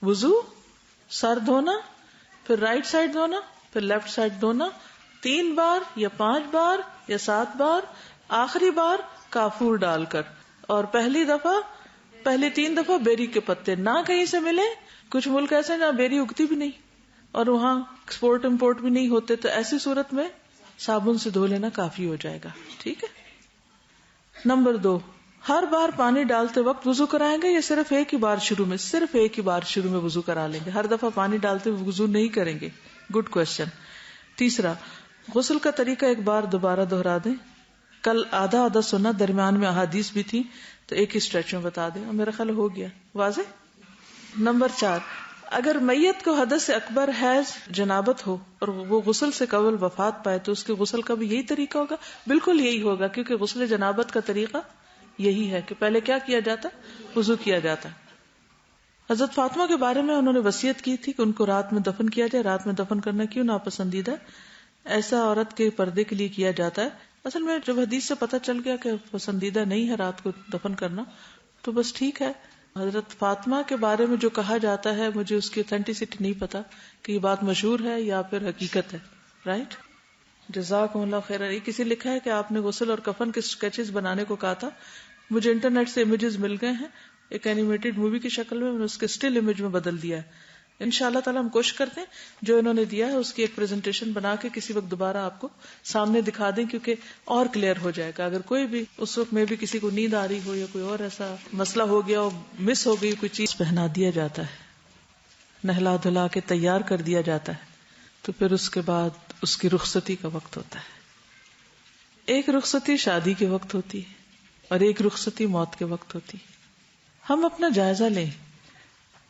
وضو، سر دھونا، پھر رائٹ سائڈ دھونا، پھر لیفٹ سائڈ دھونا 3 بار یا 5 بار یا 7 بار، آخری بار کافور ڈال کر. اور پہلی 3 دفعہ بیری کے پتے نہ کہیں سے ملے. کچھ ملک ایسے جہاں بیری اگتی بھی نہیں اور وہاں ایکسپورٹ امپورٹ بھی نہیں ہوتے، تو ایسی صورت میں صابن سے دھو لینا کافی ہو جائے گا. ٹھیک ہے. نمبر 2، ہر بار پانی ڈالتے وقت وضو کرائیں گے یا صرف ایک ہی بار شروع میں وضو کرا لیں گے؟ ہر دفعہ پانی ڈالتے ہوئے وضو نہیں کریں گے. Good question. تیسرا، غسل کا طریقہ ایک بار دوبارہ دہرا دیں. کل آدھا سنا، درمیان میں احادیث بھی تھی، تو ایک ہی اسٹریچ میں بتا دیں. میرا خیال ہو گیا واضح. نمبر 4، اگر میت کو حدث اکبر حیض جنابت ہو اور وہ غسل سے قبل وفات پائے تو اس کے غسل کا بھی یہی طریقہ ہوگا؟ بالکل یہی ہوگا، کیونکہ غسل جنابت کا طریقہ یہی ہے کہ پہلے کیا کیا جاتا؟ وضو کیا جاتا. حضرت فاطمہ کے بارے میں انہوں نے وصیت کی تھی کہ ان کو رات میں دفن کیا جائے. رات میں دفن کرنا کیوں ناپسندیدہ ہے؟ ایسا عورت کے پردے کے لیے کیا جاتا ہے. اصل میں جب حدیث سے پتہ چل گیا کہ پسندیدہ نہیں ہے رات کو دفن کرنا تو بس ٹھیک ہے. حضرت فاطمہ کے بارے میں جو کہا جاتا ہے مجھے اس کی اتھینٹسٹی نہیں پتا کہ یہ بات مشہور ہے یا پھر حقیقت ہے. رائٹ. جزاکم اللہ خیر. یہ کسی لکھا ہے کہ آپ نے غسل اور کفن کے اسکیچز بنانے کو کہا تھا. مجھے انٹرنیٹ سے امیجز مل گئے ہیں ایک اینیمیٹڈ مووی کی شکل میں اس کے اسٹل امیج میں بدل دیا ہے. انشاءاللہ تعالی ہم کوشش کرتے ہیں جو انہوں نے دیا ہے اس کی ایک پریزنٹیشن بنا کے کسی وقت دوبارہ آپ کو سامنے دکھا دیں، کیونکہ اور کلیئر ہو جائے گا. اگر کوئی بھی اس وقت میں بھی کسی کو نیند آ رہی ہو یا کوئی اور ایسا مسئلہ ہو گیا ہو، مس ہو گئی کوئی چیز، پہنا دیا جاتا ہے، نہلا دھلا کے تیار کر دیا جاتا ہے، تو پھر اس کے بعد اس کی رخصتی کا وقت ہوتا ہے. ایک رخصتی شادی کے وقت ہوتی ہے اور ایک رخصتی موت کے وقت ہوتی ہے. ہم اپنا جائزہ لیں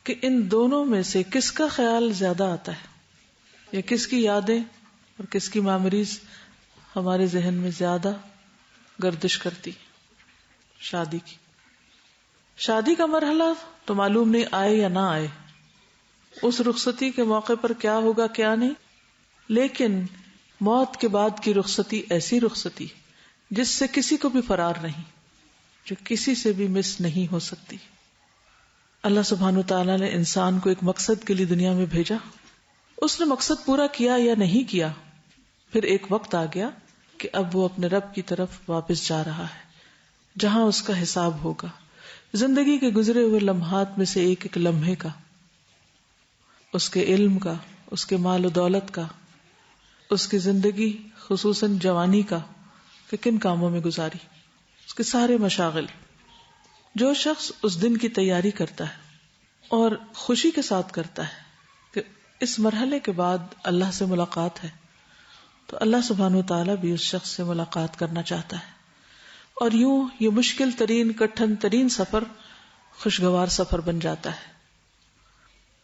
کہ ان دونوں میں سے کس کا خیال زیادہ آتا ہے یا کس کی یادیں اور کس کی میموریز ہمارے ذہن میں زیادہ گردش کرتی. شادی کی. شادی کا مرحلہ تو معلوم نہیں آئے یا نہ آئے، اس رخصتی کے موقع پر کیا ہوگا کیا نہیں، لیکن موت کے بعد کی رخصتی ایسی رخصتی جس سے کسی کو بھی فرار نہیں، جو کسی سے بھی مس نہیں ہو سکتی. اللہ سبحانہ وتعالی نے انسان کو ایک مقصد کے لیے دنیا میں بھیجا، اس نے مقصد پورا کیا یا نہیں کیا، پھر ایک وقت آ گیا کہ اب وہ اپنے رب کی طرف واپس جا رہا ہے جہاں اس کا حساب ہوگا. زندگی کے گزرے ہوئے لمحات میں سے ایک ایک لمحے کا، اس کے علم کا، اس کے مال و دولت کا، اس کی زندگی خصوصاً جوانی کا کہ کن کاموں میں گزاری، اس کے سارے مشاغل. جو شخص اس دن کی تیاری کرتا ہے اور خوشی کے ساتھ کرتا ہے کہ اس مرحلے کے بعد اللہ سے ملاقات ہے، تو اللہ سبحانہ وتعالی بھی اس شخص سے ملاقات کرنا چاہتا ہے. اور یوں یہ مشکل ترین کٹھن ترین سفر خوشگوار سفر بن جاتا ہے.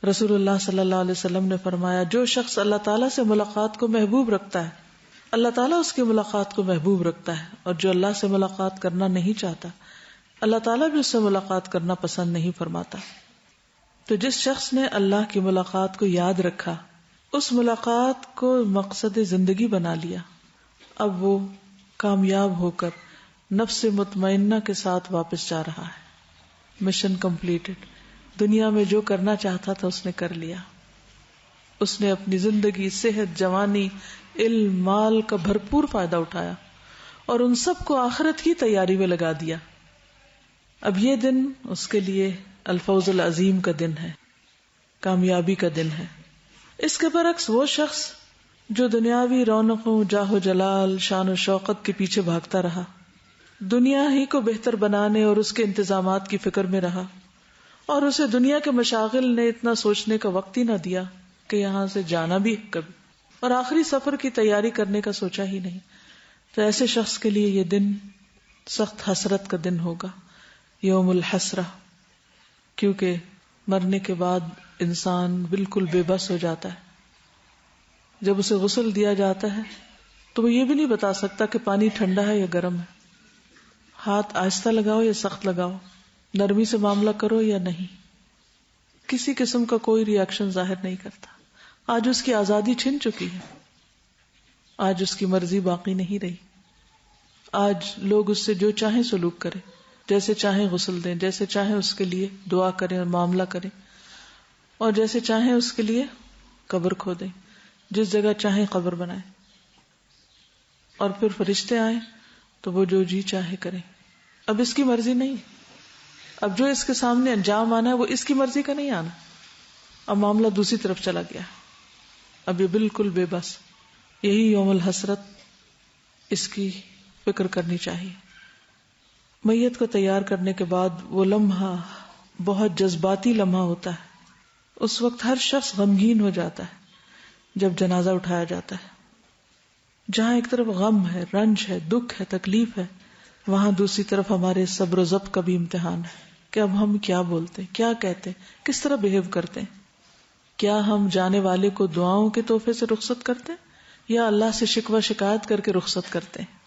رسول اللہ صلی اللہ علیہ وسلم نے فرمایا جو شخص اللہ تعالیٰ سے ملاقات کو محبوب رکھتا ہے اللہ تعالیٰ اس کی ملاقات کو محبوب رکھتا ہے، اور جو اللہ سے ملاقات کرنا نہیں چاہتا اللہ تعالیٰ بھی اس سے ملاقات کرنا پسند نہیں فرماتا. تو جس شخص نے اللہ کی ملاقات کو یاد رکھا، اس ملاقات کو مقصد زندگی بنا لیا، اب وہ کامیاب ہو کر نفس مطمئنہ کے ساتھ واپس جا رہا ہے. Mission completed. دنیا میں جو کرنا چاہتا تھا اس نے کر لیا. اس نے اپنی زندگی، صحت، جوانی، علم، مال کا بھرپور فائدہ اٹھایا اور ان سب کو آخرت کی تیاری میں لگا دیا. اب یہ دن اس کے لیے الفوز العظیم کا دن ہے، کامیابی کا دن ہے. اس کے برعکس وہ شخص جو دنیاوی رونقوں، جاہ و جلال، شان و شوقت کے پیچھے بھاگتا رہا، دنیا ہی کو بہتر بنانے اور اس کے انتظامات کی فکر میں رہا، اور اسے دنیا کے مشاغل نے اتنا سوچنے کا وقت ہی نہ دیا کہ یہاں سے جانا بھی کبھی، اور آخری سفر کی تیاری کرنے کا سوچا ہی نہیں، تو ایسے شخص کے لیے یہ دن سخت حسرت کا دن ہوگا، یوم الحسرہ. کیونکہ مرنے کے بعد انسان بالکل بے بس ہو جاتا ہے. جب اسے غسل دیا جاتا ہے تو وہ یہ بھی نہیں بتا سکتا کہ پانی ٹھنڈا ہے یا گرم ہے، ہاتھ آہستہ لگاؤ یا سخت لگاؤ، نرمی سے معاملہ کرو یا نہیں. کسی قسم کا کوئی ری ایکشن ظاہر نہیں کرتا. آج اس کی آزادی چھن چکی ہے، آج اس کی مرضی باقی نہیں رہی. آج لوگ اس سے جو چاہیں سلوک کریں، جیسے چاہیں غسل دیں، جیسے چاہیں اس کے لیے دعا کریں اور معاملہ کریں، اور جیسے چاہیں اس کے لیے قبر کھودیں، جس جگہ چاہیں قبر بنائیں، اور پھر فرشتے آئیں تو وہ جو جی چاہے کریں. اب اس کی مرضی نہیں، اب جو اس کے سامنے انجام آنا ہے وہ اس کی مرضی کا نہیں آنا. اب معاملہ دوسری طرف چلا گیا، اب یہ بالکل بے بس. یہی یوم الحسرت، اس کی فکر کرنی چاہیے. میت کو تیار کرنے کے بعد وہ لمحہ بہت جذباتی لمحہ ہوتا ہے. اس وقت ہر شخص غمگین ہو جاتا ہے جب جنازہ اٹھایا جاتا ہے. جہاں ایک طرف غم ہے، رنج ہے، دکھ ہے، تکلیف ہے، وہاں دوسری طرف ہمارے صبر و ضبط کا بھی امتحان ہے کہ اب ہم کیا بولتے ہیں، کیا کہتے ہیں، کس طرح بہیو کرتے ہیں. کیا ہم جانے والے کو دعاؤں کے تحفے سے رخصت کرتے ہیں یا اللہ سے شکوہ شکایت کر کے رخصت کرتے ہیں؟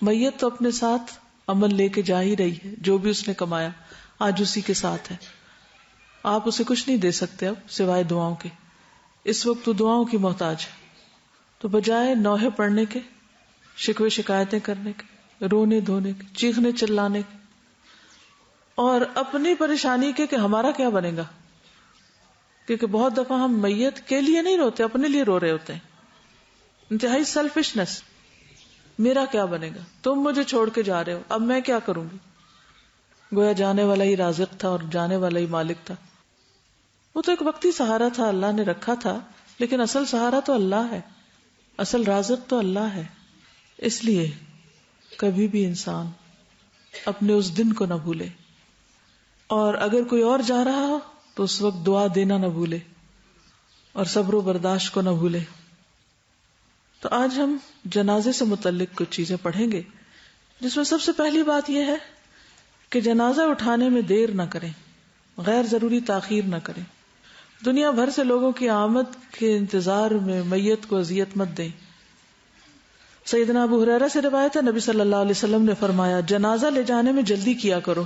میت تو اپنے ساتھ عمل لے کے جا ہی رہی ہے، جو بھی اس نے کمایا آج اسی کے ساتھ ہے. آپ اسے کچھ نہیں دے سکتے اب سوائے دعاؤں کے. اس وقت تو دعاؤں کی محتاج ہے. تو بجائے نوحے پڑھنے کے، شکوے شکایتیں کرنے کے، رونے دھونے کے، چیخنے چلانے کے، اور اپنی پریشانی کے کہ ہمارا کیا بنے گا، کیونکہ بہت دفعہ ہم میت کے لیے نہیں روتے، اپنے لیے رو رہے ہوتے ہیں. انتہائی سیلفشنس، میرا کیا بنے گا، تم مجھے چھوڑ کے جا رہے ہو، اب میں کیا کروں گی. گویا جانے والا ہی رازق تھا اور جانے والا ہی مالک تھا. وہ تو ایک وقتی سہارا تھا، اللہ نے رکھا تھا، لیکن اصل سہارا تو اللہ ہے، اصل رازق تو اللہ ہے. اس لیے کبھی بھی انسان اپنے اس دن کو نہ بھولے، اور اگر کوئی اور جا رہا ہو تو اس وقت دعا دینا نہ بھولے اور صبر و برداشت کو نہ بھولے. تو آج ہم جنازے سے متعلق کچھ چیزیں پڑھیں گے، جس میں سب سے پہلی بات یہ ہے کہ جنازہ اٹھانے میں دیر نہ کریں، غیر ضروری تاخیر نہ کریں. دنیا بھر سے لوگوں کی آمد کے انتظار میں میت کو اذیت مت دیں. سیدنا ابو ہریرہ سے روایت ہے، نبی صلی اللہ علیہ وسلم نے فرمایا، جنازہ لے جانے میں جلدی کیا کرو،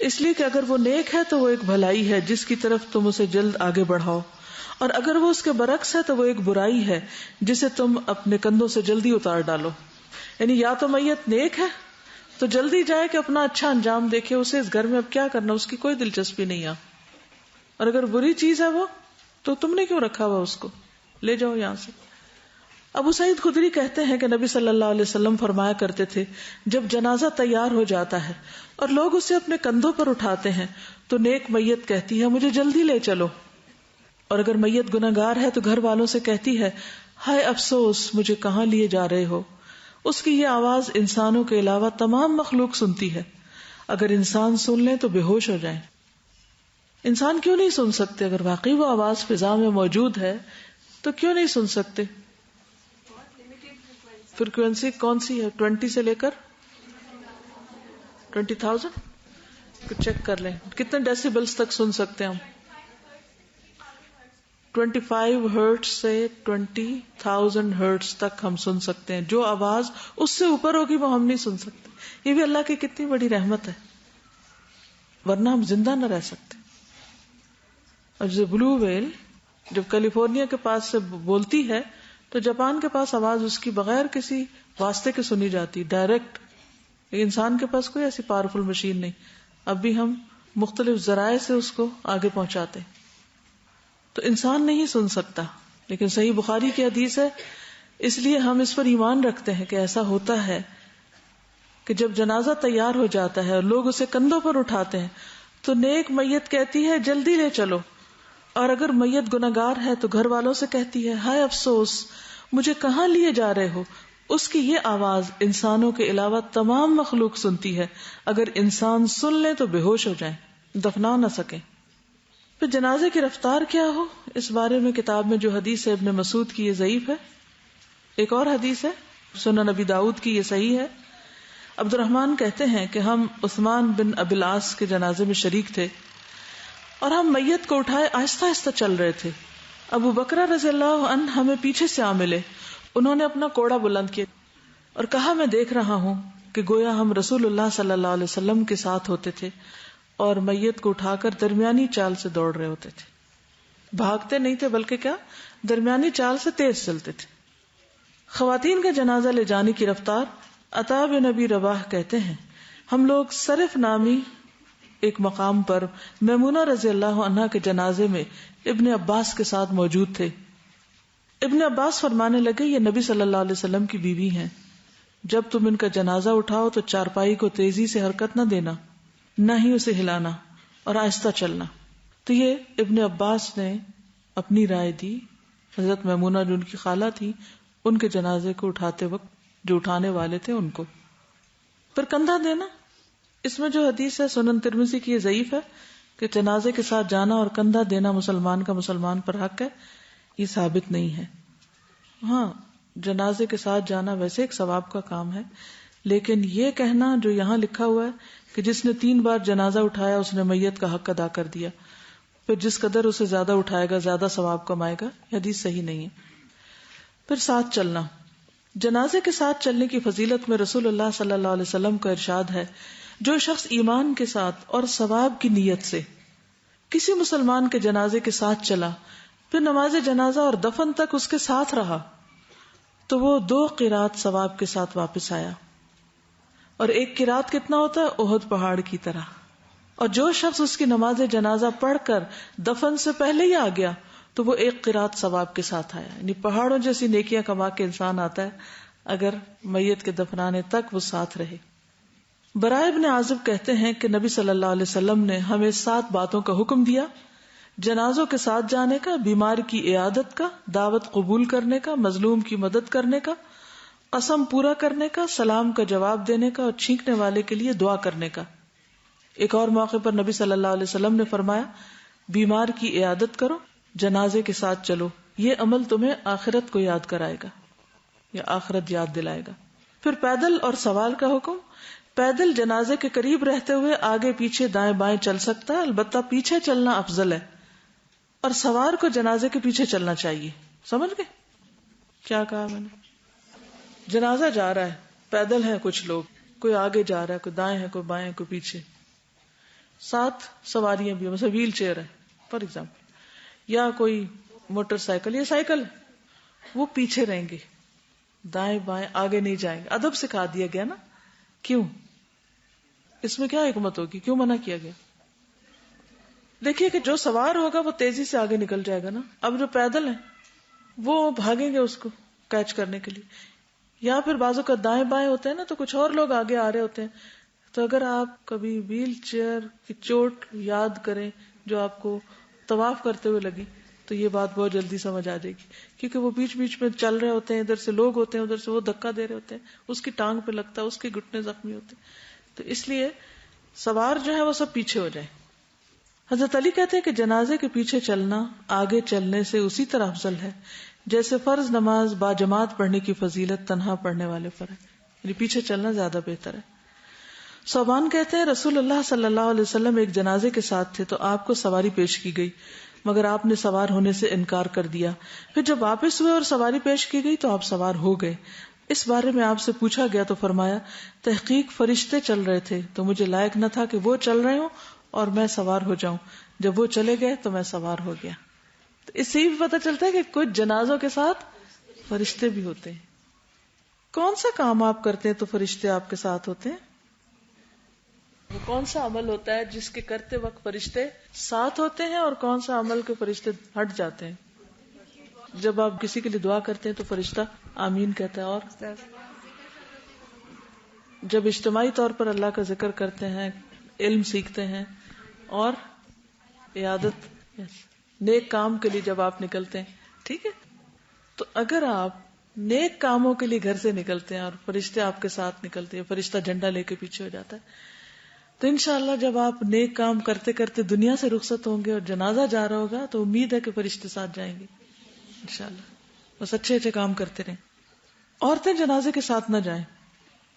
اس لیے کہ اگر وہ نیک ہے تو وہ ایک بھلائی ہے جس کی طرف تم اسے جلد آگے بڑھاؤ، اور اگر وہ اس کے برعکس ہے تو وہ ایک برائی ہے جسے تم اپنے کندھوں سے جلدی اتار ڈالو. یعنی یا تو میت نیک ہے تو جلدی جائے کہ اپنا اچھا انجام دیکھے، اسے اس گھر میں اب کیا کرنا، اس کی کوئی دلچسپی نہیں ہے. اور اگر بری چیز ہے وہ، تو تم نے کیوں رکھا ہوا، اس کو لے جاؤ یہاں سے. ابو سعید خدری کہتے ہیں کہ نبی صلی اللہ علیہ وسلم فرمایا کرتے تھے، جب جنازہ تیار ہو جاتا ہے اور لوگ اسے اپنے کندھوں پر اٹھاتے ہیں تو نیک میت کہتی ہے، مجھے جلدی لے چلو. اور اگر میت گناہگار ہے تو گھر والوں سے کہتی ہے، ہائے افسوس، مجھے کہاں لیے جا رہے ہو. اس کی یہ آواز انسانوں کے علاوہ تمام مخلوق سنتی ہے. اگر انسان سن لیں تو بے ہوش ہو جائیں. انسان کیوں نہیں سن سکتے؟ اگر واقعی وہ آواز فضا میں موجود ہے تو کیوں نہیں سن سکتے؟ فریکوینسی کون سی ہے؟ 20 سے لے کر 20,000 چیک کر لیں کتنے ڈیسیبلز تک سن سکتے ہیں ہم. 25 ہرٹز سے 20,000 ہرٹز تک ہم سن سکتے ہیں. جو آواز اس سے اوپر ہوگی وہ ہم نہیں سن سکتے. یہ بھی اللہ کی کتنی بڑی رحمت ہے, ورنہ ہم زندہ نہ رہ سکتے. اور جو بلو ویل جب کیلیفورنیا کے پاس سے بولتی ہے تو جاپان کے پاس آواز اس کی بغیر کسی واسطے کے سنی جاتی ڈائریکٹ. انسان کے پاس کوئی ایسی پاورفل مشین نہیں. اب بھی ہم مختلف ذرائع سے اس کو آگے پہنچاتے ہیں. تو انسان نہیں سن سکتا, لیکن صحیح بخاری کی حدیث ہے, اس لیے ہم اس پر ایمان رکھتے ہیں کہ ایسا ہوتا ہے کہ جب جنازہ تیار ہو جاتا ہے اور لوگ اسے کندھوں پر اٹھاتے ہیں تو نیک میت کہتی ہے جلدی لے چلو, اور اگر میت گناہگار ہے تو گھر والوں سے کہتی ہے ہائے افسوس مجھے کہاں لیے جا رہے ہو. اس کی یہ آواز انسانوں کے علاوہ تمام مخلوق سنتی ہے. اگر انسان سن لیں تو بے ہوش ہو جائیں, دفنا نہ سکیں. پھر جنازے کی رفتار کیا ہو, اس بارے میں کتاب میں جو حدیث ہے ابن مسعود کی یہ ضعیف ہے. ایک اور حدیث ہے سنن نبی داؤد کی, یہ صحیح ہے. عبد الرحمن کہتے ہیں کہ ہم عثمان بن ابی العاص کے جنازے میں شریک تھے اور ہم میت کو اٹھائے آہستہ آہستہ چل رہے تھے. ابو بکر رضی اللہ عنہ ہمیں پیچھے سے آ ملے. انہوں نے اپنا کوڑا بلند کیا اور کہا میں دیکھ رہا ہوں کہ گویا ہم رسول اللہ صلی اللہ علیہ وسلم کے ساتھ ہوتے تھے اور میت کو اٹھا کر درمیانی چال سے دوڑ رہے ہوتے تھے. بھاگتے نہیں تھے بلکہ کیا درمیانی چال سے تیز چلتے تھے. خواتین کا جنازہ لے جانے کی رفتار. عطا بن ابی رباح کہتے ہیں ہم لوگ صرف نامی ایک مقام پر میمونہ رضی اللہ عنہا کے جنازے میں ابن عباس کے ساتھ موجود تھے. ابن عباس فرمانے لگے یہ نبی صلی اللہ علیہ وسلم کی بیوی ہیں, جب تم ان کا جنازہ اٹھاؤ تو چارپائی کو تیزی سے حرکت نہ دینا, نہ ہی اسے ہلانا اور آہستہ چلنا. تو یہ ابن عباس نے اپنی رائے دی حضرت میمونہ جو ان کی خالہ تھی ان کے جنازے کو اٹھاتے وقت جو اٹھانے والے تھے ان کو. پھر کندھا دینا, اس میں جو حدیث ہے سنن ترمذی کی یہ ضعیف ہے کہ جنازے کے ساتھ جانا اور کندھا دینا مسلمان کا مسلمان پر حق ہے, یہ ثابت نہیں ہے. ہاں جنازے کے ساتھ جانا ویسے ایک ثواب کا کام ہے, لیکن یہ کہنا جو یہاں لکھا ہوا ہے کہ جس نے 3 بار جنازہ اٹھایا اس نے میت کا حق ادا کر دیا, پھر جس قدر اسے زیادہ اٹھائے گا زیادہ ثواب کمائے گا, یہ حدیث صحیح نہیں ہے. پھر ساتھ چلنا. جنازے کے ساتھ چلنے کی فضیلت میں رسول اللہ صلی اللہ علیہ وسلم کا ارشاد ہے جو شخص ایمان کے ساتھ اور ثواب کی نیت سے کسی مسلمان کے جنازے کے ساتھ چلا پھر نماز جنازہ اور دفن تک اس کے ساتھ رہا تو وہ 2 قرات ثواب کے ساتھ واپس آیا. اور 1 قرات کتنا ہوتا ہے؟ احد پہاڑ کی طرح. اور جو شخص اس کی نماز جنازہ پڑھ کر دفن سے پہلے ہی آ گیا تو وہ 1 قرات ثواب کے ساتھ آیا. یعنی پہاڑوں جیسی نیکیاں کما کے انسان آتا ہے اگر میت کے دفنانے تک وہ ساتھ رہے. برائے ابن عازب کہتے ہیں کہ نبی صلی اللہ علیہ وسلم نے ہمیں 7 باتوں کا حکم دیا: جنازوں کے ساتھ جانے کا، بیمار کی عیادت کا، دعوت قبول کرنے کا، مظلوم کی مدد کرنے کا، قسم پورا کرنے کا، سلام کا جواب دینے کا اور چھینکنے والے کے لیے دعا کرنے کا. ایک اور موقع پر نبی صلی اللہ علیہ وسلم نے فرمایا: بیمار کی عیادت کرو، جنازے کے ساتھ چلو، یہ عمل تمہیں آخرت کو یاد کرائے گا یا آخرت یاد دلائے گا. پھر پیدل اور سوال کا حکم. پیدل جنازے کے قریب رہتے ہوئے آگے پیچھے دائیں بائیں چل سکتا ہے، البتہ پیچھے چلنا افضل ہے. اور سوار کو جنازے کے پیچھے چلنا چاہیے. سمجھ گئے کیا کہا میں نے؟ جنازہ جا رہا ہے، پیدل ہے کچھ لوگ، کوئی آگے جا رہا ہے، کوئی دائیں ہے، کوئی بائیں، کوئی پیچھے. 7 سواریاں بھی، مثلا ویل چیئر ہے فار ایگزامپل، یا کوئی موٹر سائیکل یا سائیکل، وہ پیچھے رہیں گے، دائیں بائیں آگے نہیں جائیں گے. ادب سکھا دیا گیا نا. کیوں؟ اس میں کیا حکمت ہوگی؟ کیوں منع کیا گیا؟ دیکھیے کہ جو سوار ہوگا وہ تیزی سے آگے نکل جائے گا نا. اب جو پیدل ہیں وہ بھاگیں گے اس کو کیچ کرنے کے لیے، یا پھر بازو کا دائیں بائیں ہوتے ہیں نا تو کچھ اور لوگ آگے آ رہے ہوتے ہیں. تو اگر آپ کبھی ویل چیئر کی چوٹ یاد کریں جو آپ کو طواف کرتے ہوئے لگی تو یہ بات بہت جلدی سمجھ آ جائے گی، کیونکہ وہ بیچ بیچ میں چل رہے ہوتے ہیں، ادھر سے لوگ ہوتے ہیں، ادھر سے وہ دھکا دے رہے ہوتے ہیں، اس کی ٹانگ پہ لگتا ہے، اس کے گھٹنے زخمی ہوتے ہیں. تو اس لیے سوار جو ہے وہ سب پیچھے ہو جائیں. حضرت علی کہتے ہیں کہ جنازے کے پیچھے چلنا آگے چلنے سے اسی طرح افضل ہے جیسے فرض نماز باجماعت پڑھنے کی فضیلت تنہا پڑھنے والے پر ہے. یعنی پیچھے چلنا زیادہ بہتر ہے. صوبان کہتے ہیں رسول اللہ صلی اللہ علیہ وسلم ایک جنازے کے ساتھ تھے تو آپ کو سواری پیش کی گئی، مگر آپ نے سوار ہونے سے انکار کر دیا. پھر جب واپس ہوئے اور سواری پیش کی گئی تو آپ سوار ہو گئے. اس بارے میں آپ سے پوچھا گیا تو فرمایا تحقیق فرشتے چل رہے تھے تو مجھے لائق نہ تھا کہ وہ چل رہے ہوں اور میں سوار ہو جاؤں. جب وہ چلے گئے تو میں سوار ہو گیا. تو اس سے بھی پتہ چلتا ہے کہ کچھ جنازوں کے ساتھ فرشتے بھی ہوتے ہیں. کون سا کام آپ کرتے ہیں تو فرشتے آپ کے ساتھ ہوتے ہیں؟ وہ کون سا عمل ہوتا ہے جس کے کرتے وقت فرشتے ساتھ ہوتے ہیں، اور کون سا عمل کے فرشتے ہٹ جاتے ہیں؟ جب آپ کسی کے لیے دعا کرتے ہیں تو فرشتہ آمین کہتا ہے، اور جب اجتماعی طور پر اللہ کا ذکر کرتے ہیں، علم سیکھتے ہیں اور عیادت نیک کام کے لیے جب آپ نکلتے ہیں، ٹھیک ہے، تو اگر آپ نیک کاموں کے لیے گھر سے نکلتے ہیں اور فرشتے آپ کے ساتھ نکلتے ہیں، فرشتہ جھنڈا لے کے پیچھے ہو جاتا ہے، تو انشاءاللہ جب آپ نیک کام کرتے کرتے دنیا سے رخصت ہوں گے اور جنازہ جا رہا ہوگا تو امید ہے کہ فرشتے ساتھ جائیں گے انشاءاللہ. بس اچھے اچھے کام کرتے رہیں. عورتیں جنازے کے ساتھ نہ جائیں.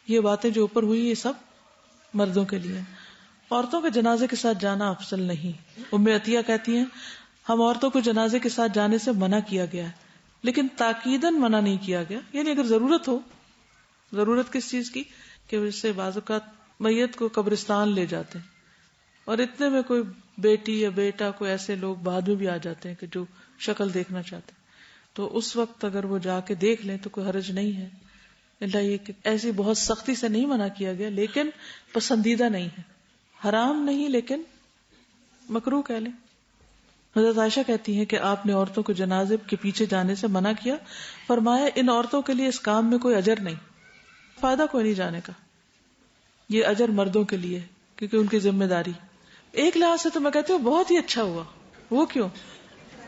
یہ باتیں جو اوپر ہوئی یہ سب مردوں کے لیے. عورتوں کے جنازے کے ساتھ جانا افضل نہیں. ام عطیہ کہتی ہیں ہم عورتوں کو جنازے کے ساتھ جانے سے منع کیا گیا ہے، لیکن تاکیداً منع نہیں کیا گیا. یعنی اگر ضرورت ہو. ضرورت کس چیز کی؟ کہ اس سے بعض اوقات میت کو قبرستان لے جاتے ہیں اور اتنے میں کوئی بیٹی یا بیٹا کوئی ایسے لوگ بعد میں بھی آ جاتے ہیں کہ جو شکل دیکھنا چاہتے ہیں، تو اس وقت اگر وہ جا کے دیکھ لیں تو کوئی حرج نہیں ہے. اللہ یہ کہ ایسی بہت سختی سے نہیں منع کیا گیا، لیکن پسندیدہ نہیں ہے. حرام نہیں لیکن مکروہ کہہ لیں. حضرت عائشہ کہتی ہیں کہ آپ نے عورتوں کو جنازے کے پیچھے جانے سے منع کیا. فرمایا ان عورتوں کے لیے اس کام میں کوئی اجر نہیں، فائدہ کوئی نہیں جانے کا. یہ اجر مردوں کے لیے کیونکہ ان کی ذمہ داری. ایک لحاظ سے تو میں کہتی ہوں بہت ہی اچھا ہوا. وہ کیوں؟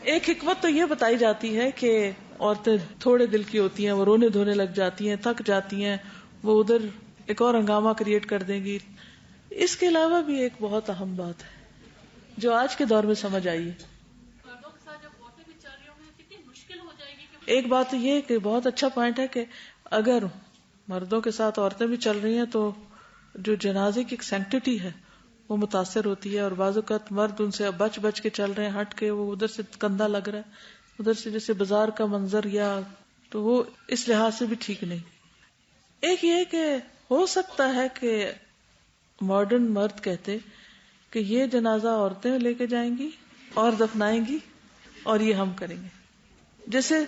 ایک حکمت تو یہ بتائی جاتی ہے کہ عورتیں تھوڑے دل کی ہوتی ہیں، وہ رونے دھونے لگ جاتی ہیں، تھک جاتی ہیں، وہ ادھر ایک اور ہنگامہ کریٹ کر دیں گی. اس کے علاوہ بھی ایک بہت اہم بات ہے جو آج کے دور میں سمجھ آئی ہے. ایک بات یہ کہ بہت اچھا پوائنٹ ہے کہ اگر مردوں کے ساتھ عورتیں بھی چل رہی ہیں تو جو جنازے کی ایک سینکٹیٹی ہے وہ متاثر ہوتی ہے، اور بعض اوقات مرد ان سے بچ بچ کے چل رہے ہیں، ہٹ کے، وہ ادھر سے کندھا لگ رہا ہے، ادھر سے جیسے بازار کا منظر، یا تو وہ اس لحاظ سے بھی ٹھیک نہیں. ایک یہ کہ ہو سکتا ہے کہ ماڈرن مرد کہتے کہ یہ جنازہ عورتیں لے کے جائیں گی اور دفنائیں گی اور یہ ہم کریں گے. جیسے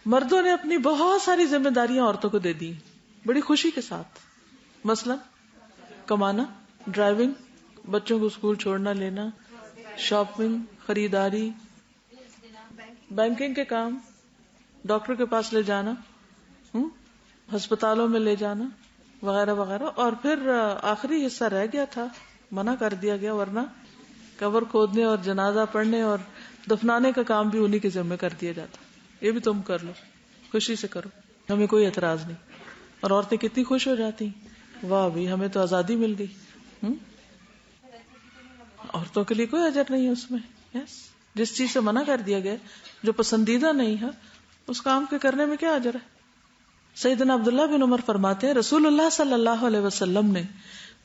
مردوں نے اپنی بہت ساری ذمہ داریاں عورتوں کو دے دی بڑی خوشی کے ساتھ، مثلا کمانا، ڈرائیونگ، بچوں کو اسکول چھوڑنا لینا، شاپنگ، خریداری، بینکنگ کے کام، ڈاکٹر کے پاس لے جانا، ہسپتالوں میں لے جانا وغیرہ وغیرہ. اور پھر آخری حصہ رہ گیا تھا، منع کر دیا گیا، ورنہ قبر کھودنے اور جنازہ پڑھنے اور دفنانے کا کام بھی انہی کے ذمہ کر دیا جاتا. یہ بھی تم کر لو، خوشی سے کرو، ہمیں کوئی اعتراض نہیں. اور عورتیں کتنی خوش ہو جاتی، واہ بھی ہمیں تو آزادی مل گئی. عورتوں کے لیے کوئی اجر نہیں ہے اس میں. جس چیز سے منع کر دیا گیا، جو پسندیدہ نہیں ہے، اس کام کے کرنے میں کیا اجر ہے. سیدنا عبداللہ بن عمر فرماتے ہیں رسول اللہ صلی اللہ علیہ وسلم نے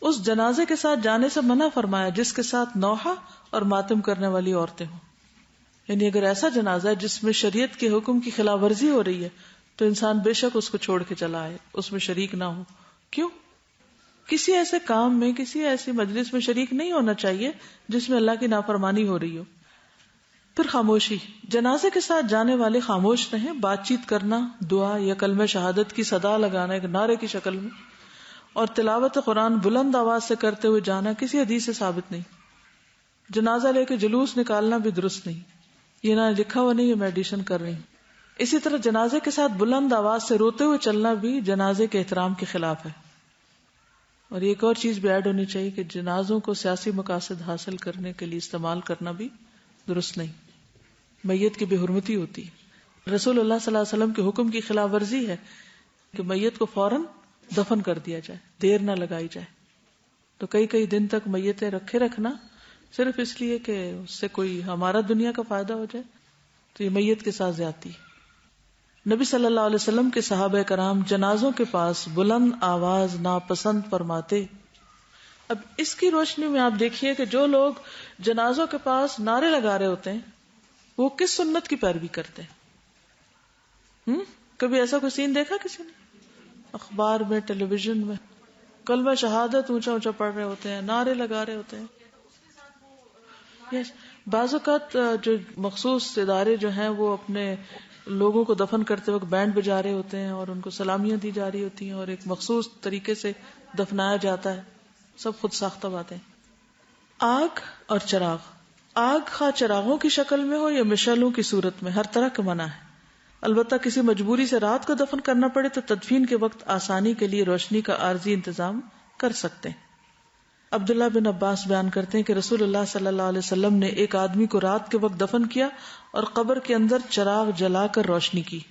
اس جنازے کے ساتھ جانے سے منع فرمایا جس کے ساتھ نوحہ اور ماتم کرنے والی عورتیں ہوں. یعنی اگر ایسا جنازہ ہے جس میں شریعت کے حکم کی خلاف ورزی ہو رہی ہے تو انسان بے شک اس کو چھوڑ کے چلا آئے، اس میں شریک نہ ہو. کیوں؟ کسی ایسے کام میں، کسی ایسی مجلس میں شریک نہیں ہونا چاہیے جس میں اللہ کی نافرمانی ہو رہی ہو. پھر خاموشی. جنازے کے ساتھ جانے والے خاموش رہیں. بات چیت کرنا، دعا یا کلمہ شہادت کی صدا لگانا ایک نعرے کی شکل میں، اور تلاوت قرآن بلند آواز سے کرتے ہوئے جانا کسی حدیث سے ثابت نہیں. جنازہ لے کے جلوس نکالنا بھی درست نہیں. یہ نہ لکھا ہوا نہیں، یہ میں ایڈیشن کر رہی ہوں. اسی طرح جنازے کے ساتھ بلند آواز سے روتے ہوئے چلنا بھی جنازے کے احترام کے خلاف ہے. اور ایک اور چیز بھی ایڈ ہونی چاہیے کہ جنازوں کو سیاسی مقاصد حاصل کرنے کے لیے استعمال کرنا بھی درست نہیں. میت کی بے حرمتی ہوتی ہے. رسول اللہ صلی اللہ علیہ وسلم کے حکم کی خلاف ورزی ہے کہ میت کو فوراً دفن کر دیا جائے، دیر نہ لگائی جائے. تو کئی دن تک میتیں رکھے رکھنا صرف اس لیے کہ اس سے کوئی ہمارا دنیا کا فائدہ ہو جائے، تو یہ میت کے ساتھ زیادتی. نبی صلی اللہ علیہ وسلم کے صحابہ کرام جنازوں کے پاس بلند آواز ناپسند فرماتے اب اس کی روشنی میں آپ دیکھیے کہ جو لوگ جنازوں کے پاس نعرے لگا رہے ہوتے ہیں وہ کس سنت کی پیروی کرتے ہیں؟ کبھی ایسا کوئی سین دیکھا کسی نے؟ اخبار میں، ٹیلی ویژن میں کلمہ شہادت اونچا اونچا پڑھ رہے ہوتے ہیں، نعرے لگا رہے ہوتے ہیں. بعض اوقات جو مخصوص ادارے جو ہیں وہ اپنے لوگوں کو دفن کرتے وقت بینڈ بجا رہے ہوتے ہیں اور ان کو سلامیاں دی جا رہی ہوتی ہیں اور ایک مخصوص طریقے سے دفنایا جاتا ہے. سب خود ساختہ باتیں. آگ اور چراغ، آگ خواہ چراغوں کی شکل میں ہو یا مشعلوں کی صورت میں، ہر طرح کا منع ہے. البتہ کسی مجبوری سے رات کو دفن کرنا پڑے تو تدفین کے وقت آسانی کے لیے روشنی کا عارضی انتظام کر سکتے ہیں. عبداللہ بن عباس بیان کرتے ہیں کہ رسول اللہ صلی اللہ علیہ وسلم نے ایک آدمی کو رات کے وقت دفن کیا اور قبر کے اندر چراغ جلا کر روشنی کی.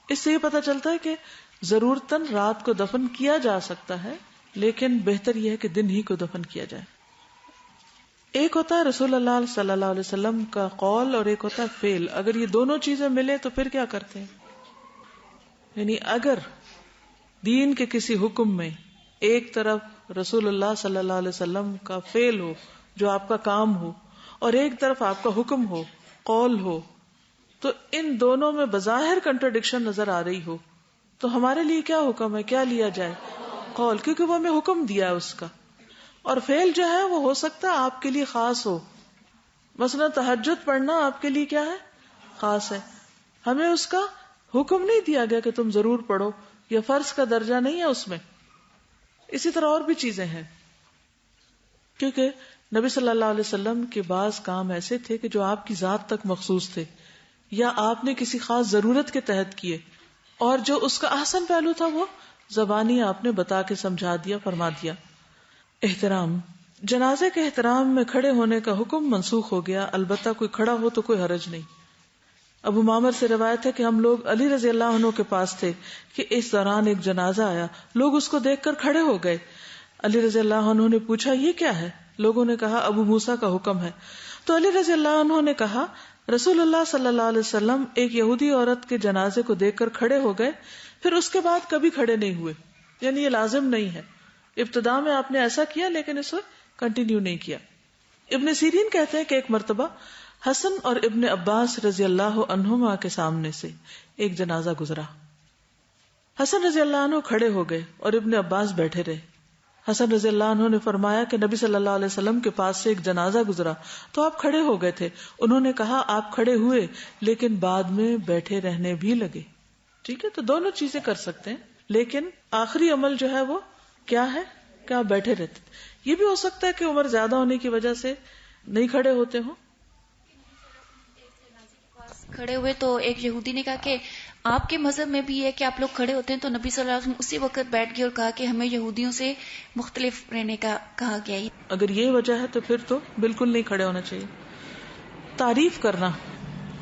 اس سے یہ پتہ چلتا ہے کہ ضرورتاً رات کو دفن کیا جا سکتا ہے، لیکن بہتر یہ ہے کہ دن ہی کو دفن کیا جائے. ایک ہوتا ہے رسول اللہ صلی اللہ علیہ وسلم کا قول اور ایک ہوتا ہے فعل. اگر یہ دونوں چیزیں ملے تو پھر کیا کرتے ہیں؟ یعنی اگر دین کے کسی حکم میں ایک طرف رسول اللہ صلی اللہ علیہ وسلم کا فعل ہو جو آپ کا کام ہو اور ایک طرف آپ کا حکم ہو، قول ہو، تو ان دونوں میں بظاہر کنٹرڈکشن نظر آ رہی ہو تو ہمارے لیے کیا حکم ہے، کیا لیا جائے؟ قول، کیونکہ وہ ہمیں حکم دیا ہے اس کا. اور فعل جو ہے وہ ہو سکتا ہے آپ کے لیے خاص ہو. مثلا تہجد پڑھنا آپ کے لیے کیا ہے؟ خاص ہے. ہمیں اس کا حکم نہیں دیا گیا کہ تم ضرور پڑھو، یا فرض کا درجہ نہیں ہے اس میں. اسی طرح اور بھی چیزیں ہیں، کیونکہ نبی صلی اللہ علیہ وسلم کے بعض کام ایسے تھے کہ جو آپ کی ذات تک مخصوص تھے یا آپ نے کسی خاص ضرورت کے تحت کیے، اور جو اس کا احسن پہلو تھا وہ زبانی آپ نے بتا کے سمجھا دیا، فرما دیا. احترام، جنازے کے احترام میں کھڑے ہونے کا حکم منسوخ ہو گیا، البتہ کوئی کھڑا ہو تو کوئی حرج نہیں. ابو معمر سے روایت ہے کہ ہم لوگ علی رضی اللہ عنہ کے پاس تھے کہ اس دوران ایک جنازہ آیا، لوگ اس کو دیکھ کر کھڑے ہو گئے. علی رضی اللہ عنہ نے پوچھا یہ کیا ہے؟ لوگوں نے کہا ابو موسیٰ کا حکم ہے. تو علی رضی اللہ عنہ نے کہا رسول اللہ صلی اللہ علیہ وسلم ایک یہودی عورت کے جنازے کو دیکھ کر کھڑے ہو گئے، پھر اس کے بعد کبھی کھڑے نہیں ہوئے. یعنی یہ لازم نہیں ہے، ابتدا میں آپ نے ایسا کیا لیکن اس وقت کنٹینیو نہیں کیا. ابن سیرین کہتے ہیں کہ ایک مرتبہ حسن اور ابن عباس رضی اللہ عنہما کے سامنے سے ایک جنازہ گزرا. حسن رضی اللہ عنہ کھڑے ہو گئے اور ابن عباس بیٹھے رہے. حسن رضی اللہ عنہ نے فرمایا کہ نبی صلی اللہ علیہ وسلم کے پاس سے ایک جنازہ گزرا تو آپ کھڑے ہو گئے تھے. انہوں نے کہا آپ کھڑے ہوئے لیکن بعد میں بیٹھے رہنے بھی لگے. ٹھیک ہے، تو دونوں چیزیں کر سکتے ہیں، لیکن آخری عمل جو ہے وہ کیا ہے کہ آپ بیٹھے رہتے. یہ بھی ہو سکتا ہے کہ عمر زیادہ ہونے کی وجہ سے نہیں کھڑے ہوتے ہوں. کھڑے ہوئے تو ایک یہودی نے کہا کہ آپ کے مذہب میں بھی ہے کہ آپ لوگ کھڑے ہوتے ہیں، تو نبی صلی اللہ علیہ وسلم اسی وقت بیٹھ گئے اور کہا کہ ہمیں یہودیوں سے مختلف رہنے کا کہا گیا ہے. اگر یہ وجہ ہے تو پھر تو بالکل نہیں کھڑے ہونا چاہیے. تعریف کرنا،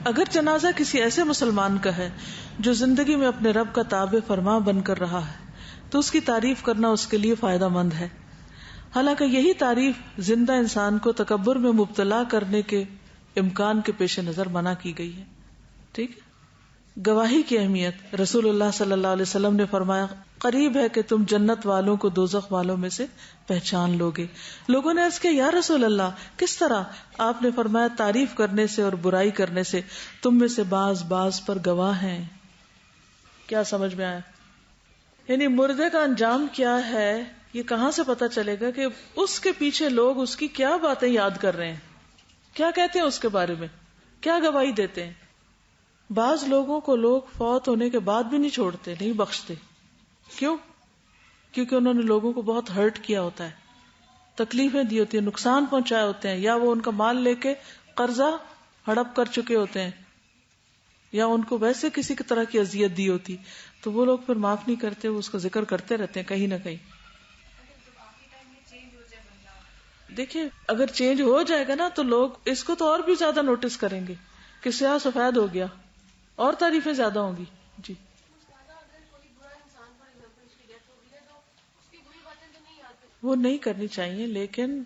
اگر جنازہ کسی ایسے مسلمان کا ہے جو زندگی میں اپنے رب کا تابع فرما بن کر رہا ہے تو اس کی تعریف کرنا اس کے لیے فائدہ مند ہے. حالانکہ یہی تعریف زندہ انسان کو تکبر میں مبتلا کرنے کے امکان کے پیش نظر منع کی گئی ہے. ٹھیک ہے. گواہی کی اہمیت، رسول اللہ صلی اللہ علیہ وسلم نے فرمایا قریب ہے کہ تم جنت والوں کو دوزخ والوں میں سے پہچان لوگے. لوگوں نے عرض کیا یا رسول اللہ کس طرح؟ آپ نے فرمایا تعریف کرنے سے اور برائی کرنے سے. تم میں سے بعض پر گواہ ہیں. کیا سمجھ میں آیا؟ یعنی مردے کا انجام کیا ہے یہ کہاں سے پتا چلے گا کہ اس کے پیچھے لوگ اس کی کیا باتیں یاد کر رہے ہیں، کیا کہتے ہیں اس کے بارے میں، کیا گواہی دیتے ہیں. بعض لوگوں کو لوگ فوت ہونے کے بعد بھی نہیں چھوڑتے، نہیں بخشتے. کیوں؟ کیونکہ انہوں نے لوگوں کو بہت ہرٹ کیا ہوتا ہے، تکلیفیں دی ہوتی ہیں، نقصان پہنچائے ہوتے ہیں، یا وہ ان کا مال لے کے قرضہ ہڑپ کر چکے ہوتے ہیں، یا ان کو ویسے کسی طرح کی اذیت دی ہوتی، تو وہ لوگ پھر معاف نہیں کرتے، وہ اس کا ذکر کرتے رہتے ہیں کہیں نہ کہیں. دیکھیے اگر چینج ہو جائے گا نا تو لوگ اس کو تو اور بھی زیادہ نوٹس کریں گے کہ سیاہ سفید ہو گیا، اور تعریفیں زیادہ ہوں گی. جی وہ نہیں کرنی چاہیے، لیکن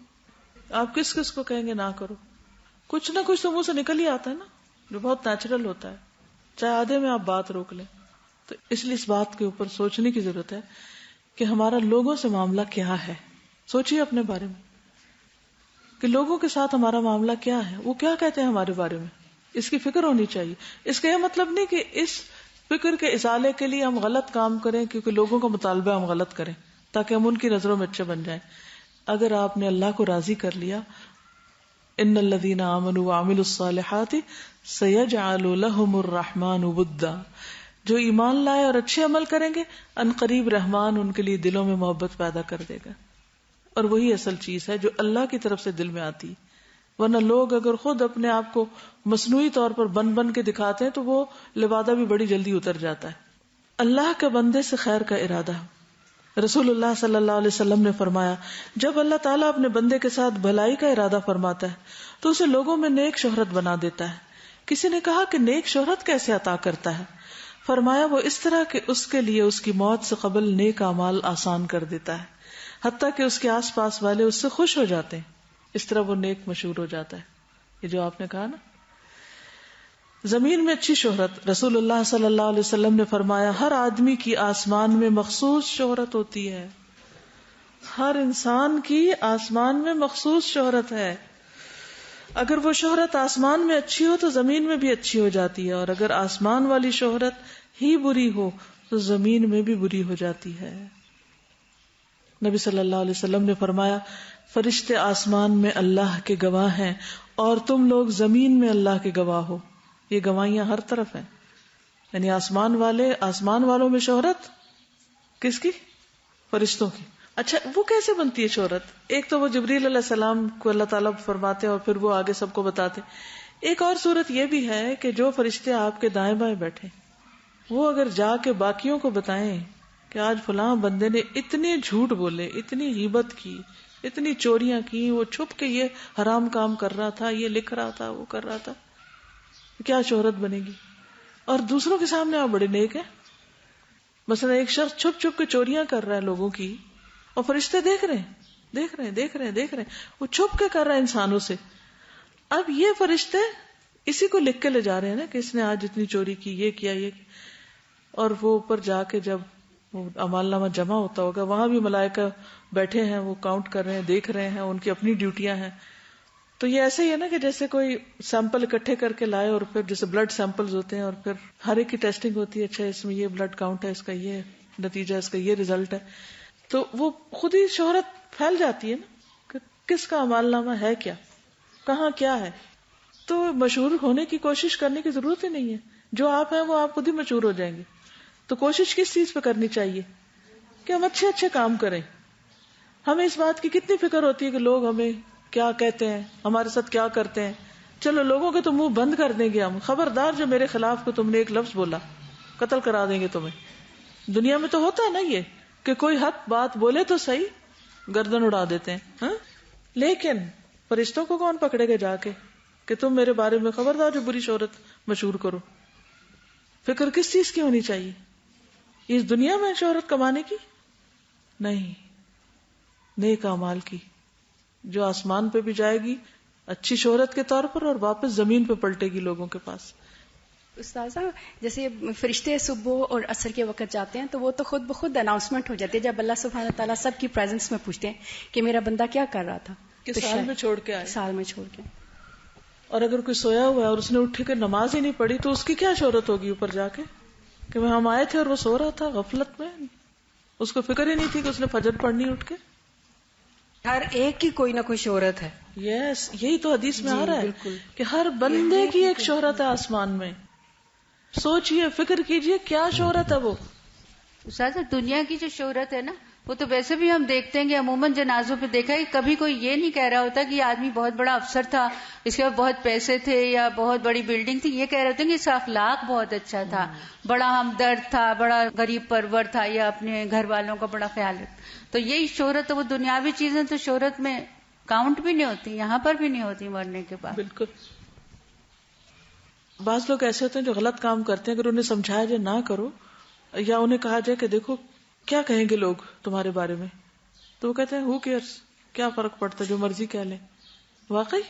آپ کس کس کو کہیں گے نہ کرو؟ کچھ نہ کچھ تو منہ سے نکل ہی آتا ہے نا، جو بہت نیچرل ہوتا ہے، چاہے آدھے میں آپ بات روک لیں. تو اس لیے اس بات کے اوپر سوچنے کی ضرورت ہے کہ ہمارا لوگوں سے معاملہ کیا ہے. سوچیے اپنے بارے میں کہ لوگوں کے ساتھ ہمارا معاملہ کیا ہے، وہ کیا کہتے ہیں ہمارے بارے میں، اس کی فکر ہونی چاہیے. اس کا یہ مطلب نہیں کہ اس فکر کے ازالے کے لیے ہم غلط کام کریں کیونکہ لوگوں کا مطالبہ ہم غلط کریں تاکہ ہم ان کی نظروں میں اچھے بن جائیں. اگر آپ نے اللہ کو راضی کر لیا، ان الذین آمنوا وعملوا الصالحات سیجعل لهم الرحمن ودا، جو ایمان لائے اور اچھے عمل کریں گے ان قریب رحمان ان کے لیے دلوں میں محبت پیدا کر دے گا. اور وہی اصل چیز ہے جو اللہ کی طرف سے دل میں آتی. ورنہ لوگ اگر خود اپنے آپ کو مصنوعی طور پر بن کے دکھاتے ہیں تو وہ لبادہ بھی بڑی جلدی اتر جاتا ہے. اللہ کے بندے سے خیر کا ارادہ. رسول اللہ صلی اللہ علیہ وسلم نے فرمایا، جب اللہ تعالیٰ اپنے بندے کے ساتھ بھلائی کا ارادہ فرماتا ہے تو اسے لوگوں میں نیک شہرت بنا دیتا ہے. کسی نے کہا کہ نیک شہرت کیسے عطا کرتا ہے؟ فرمایا وہ اس طرح کہ اس کے لیے اس کی موت سے قبل نیک اعمال آسان کر دیتا ہے، حتیٰ کہ اس کے آس پاس والے اس سے خوش ہو جاتے ہیں. اس طرح وہ نیک مشہور ہو جاتا ہے. یہ جو آپ نے کہا نا زمین میں اچھی شہرت، رسول اللہ صلی اللہ علیہ وسلم نے فرمایا ہر آدمی کی آسمان میں مخصوص شہرت ہوتی ہے. ہر انسان کی آسمان میں مخصوص شہرت ہے. اگر وہ شہرت آسمان میں اچھی ہو تو زمین میں بھی اچھی ہو جاتی ہے، اور اگر آسمان والی شہرت ہی بری ہو تو زمین میں بھی بری ہو جاتی ہے. نبی صلی اللہ علیہ وسلم نے فرمایا فرشتے آسمان میں اللہ کے گواہ ہیں اور تم لوگ زمین میں اللہ کے گواہ ہو. یہ گواہیاں ہر طرف ہیں. یعنی آسمان والوں میں شہرت کس کی؟ فرشتوں کی. اچھا وہ کیسے بنتی ہے شہرت؟ ایک تو وہ جبریل علیہ السلام کو اللہ تعالیٰ فرماتے ہیں اور پھر وہ آگے سب کو بتاتے. ایک اور صورت یہ بھی ہے کہ جو فرشتے آپ کے دائیں بائیں بیٹھے وہ اگر جا کے باقیوں کو بتائیں کہ آج فلاں بندے نے اتنے جھوٹ بولے، اتنی غیبت کی، اتنی چوریاں کی، وہ چھپ کے یہ حرام کام کر رہا تھا، یہ لکھ رہا تھا، وہ کر رہا تھا، کیا شہرت بنے گی. اور دوسروں کے سامنے آپ بڑے نیک ہیں. مثلا ایک شخص چھپ چھپ کے چوریاں کر رہا ہے لوگوں کی اور فرشتے دیکھ رہے ہیں، وہ چھپ کے کر رہا ہے انسانوں سے. اب یہ فرشتے اسی کو لکھ کے لے جا رہے ہیں نا کہ اس نے آج اتنی چوری کی، یہ کیا، اور وہ اوپر جا کے جب وہ اعمال نامہ جمع ہوتا ہوگا وہاں بھی ملائکہ بیٹھے ہیں، وہ کاؤنٹ کر رہے ہیں، دیکھ رہے ہیں، ان کی اپنی ڈیوٹیاں ہیں. تو یہ ایسے ہی ہے نا کہ جیسے کوئی سیمپل اکٹھے کر کے لائے اور پھر جیسے بلڈ سیمپلز ہوتے ہیں اور پھر ہر ایک کی ٹیسٹنگ ہوتی ہے، اچھا اس میں یہ بلڈ کاؤنٹ ہے، اس کا یہ نتیجہ، اس کا یہ ریزلٹ ہے. تو وہ خود ہی شہرت پھیل جاتی ہے نا کہ کس کا اعمال نامہ ہے کیا، کہاں کیا ہے. تو مشہور ہونے کی کوشش کرنے کی ضرورت ہی نہیں ہے. جو آپ ہیں وہ آپ خود ہی مشہور ہو جائیں گے. تو کوشش کس چیز پہ کرنی چاہیے کہ ہم اچھے کام کریں. ہمیں اس بات کی کتنی فکر ہوتی ہے کہ لوگ ہمیں کیا کہتے ہیں، ہمارے ساتھ کیا کرتے ہیں. چلو لوگوں کے تو منہ بند کر دیں گے ہم، خبردار جو میرے خلاف کو تم نے ایک لفظ بولا قتل کرا دیں گے تمہیں. دنیا میں تو ہوتا ہے نا یہ کہ کوئی حق بات بولے تو صحیح گردن اڑا دیتے ہیں. ہاں لیکن فرشتوں کو کون پکڑے گا جا کے کہ تم میرے بارے میں خبردار جو بری شہرت مشہور کرو. فکر کس چیز کی ہونی چاہیے؟ اس دنیا میں شہرت کمانے کی نہیں، نیک اعمال کی جو آسمان پہ بھی جائے گی اچھی شہرت کے طور پر اور واپس زمین پہ پلٹے گی لوگوں کے پاس. استاذہ جیسے فرشتے صبح اور عصر کے وقت جاتے ہیں تو وہ تو خود بخود اناؤنسمنٹ ہو جاتی ہے جب اللہ سبحانہ تعالیٰ سب کی پریزنس میں پوچھتے ہیں کہ میرا بندہ کیا کر رہا تھا، کہ سال میں چھوڑ کے آئے، سال میں چھوڑ کے. اور اگر کوئی سویا ہوا ہے اور اس نے اٹھ کے نماز ہی نہیں پڑھی تو اس کی کیا شہرت ہوگی اوپر جا کے کہ ہم آئے تھے اور وہ سو رہا تھا غفلت میں، اس کو فکر ہی نہیں تھی کہ اس نے فجر پڑھنی اٹھ کے. ہر ایک کی کوئی نہ کوئی شہرت ہے. یس یہی تو حدیث میں آ رہا ہے کہ ہر بندے کی ایک شہرت ہے آسمان میں. سوچئے، فکر کیجئے کیا شہرت ہے وہ. استاد دنیا کی جو شہرت ہے نا وہ تو ویسے بھی ہم دیکھتے ہیں کہ عموماً جنازوں پہ دیکھا ہے کبھی کوئی یہ نہیں کہہ رہا ہوتا کہ یہ آدمی بہت بڑا افسر تھا، اس کے بعد بہت پیسے تھے یا بہت بڑی بلڈنگ تھی. یہ کہہ رہے ہوتے ہیں کہ اس کا اخلاق بہت اچھا تھا، بڑا ہمدرد تھا، بڑا غریب پرور تھا یا اپنے گھر والوں کا بڑا خیال رکھتا. تو یہی شہرت ہے، وہ دنیاوی چیزیں تو شہرت میں کاؤنٹ بھی نہیں ہوتی، یہاں پر بھی نہیں ہوتی مرنے کے بعد. بالکل. بعض لوگ ایسے ہوتے ہیں جو غلط کام کرتے ہیں، اگر انہیں سمجھایا جائے نہ کرو یا انہیں کہا جائے کہ دیکھو کیا کہیں گے لوگ تمہارے بارے میں، تو وہ کہتے ہیں ہو کیئرس، کیا فرق پڑتا ہے، جو مرضی کہہ لیں. واقعی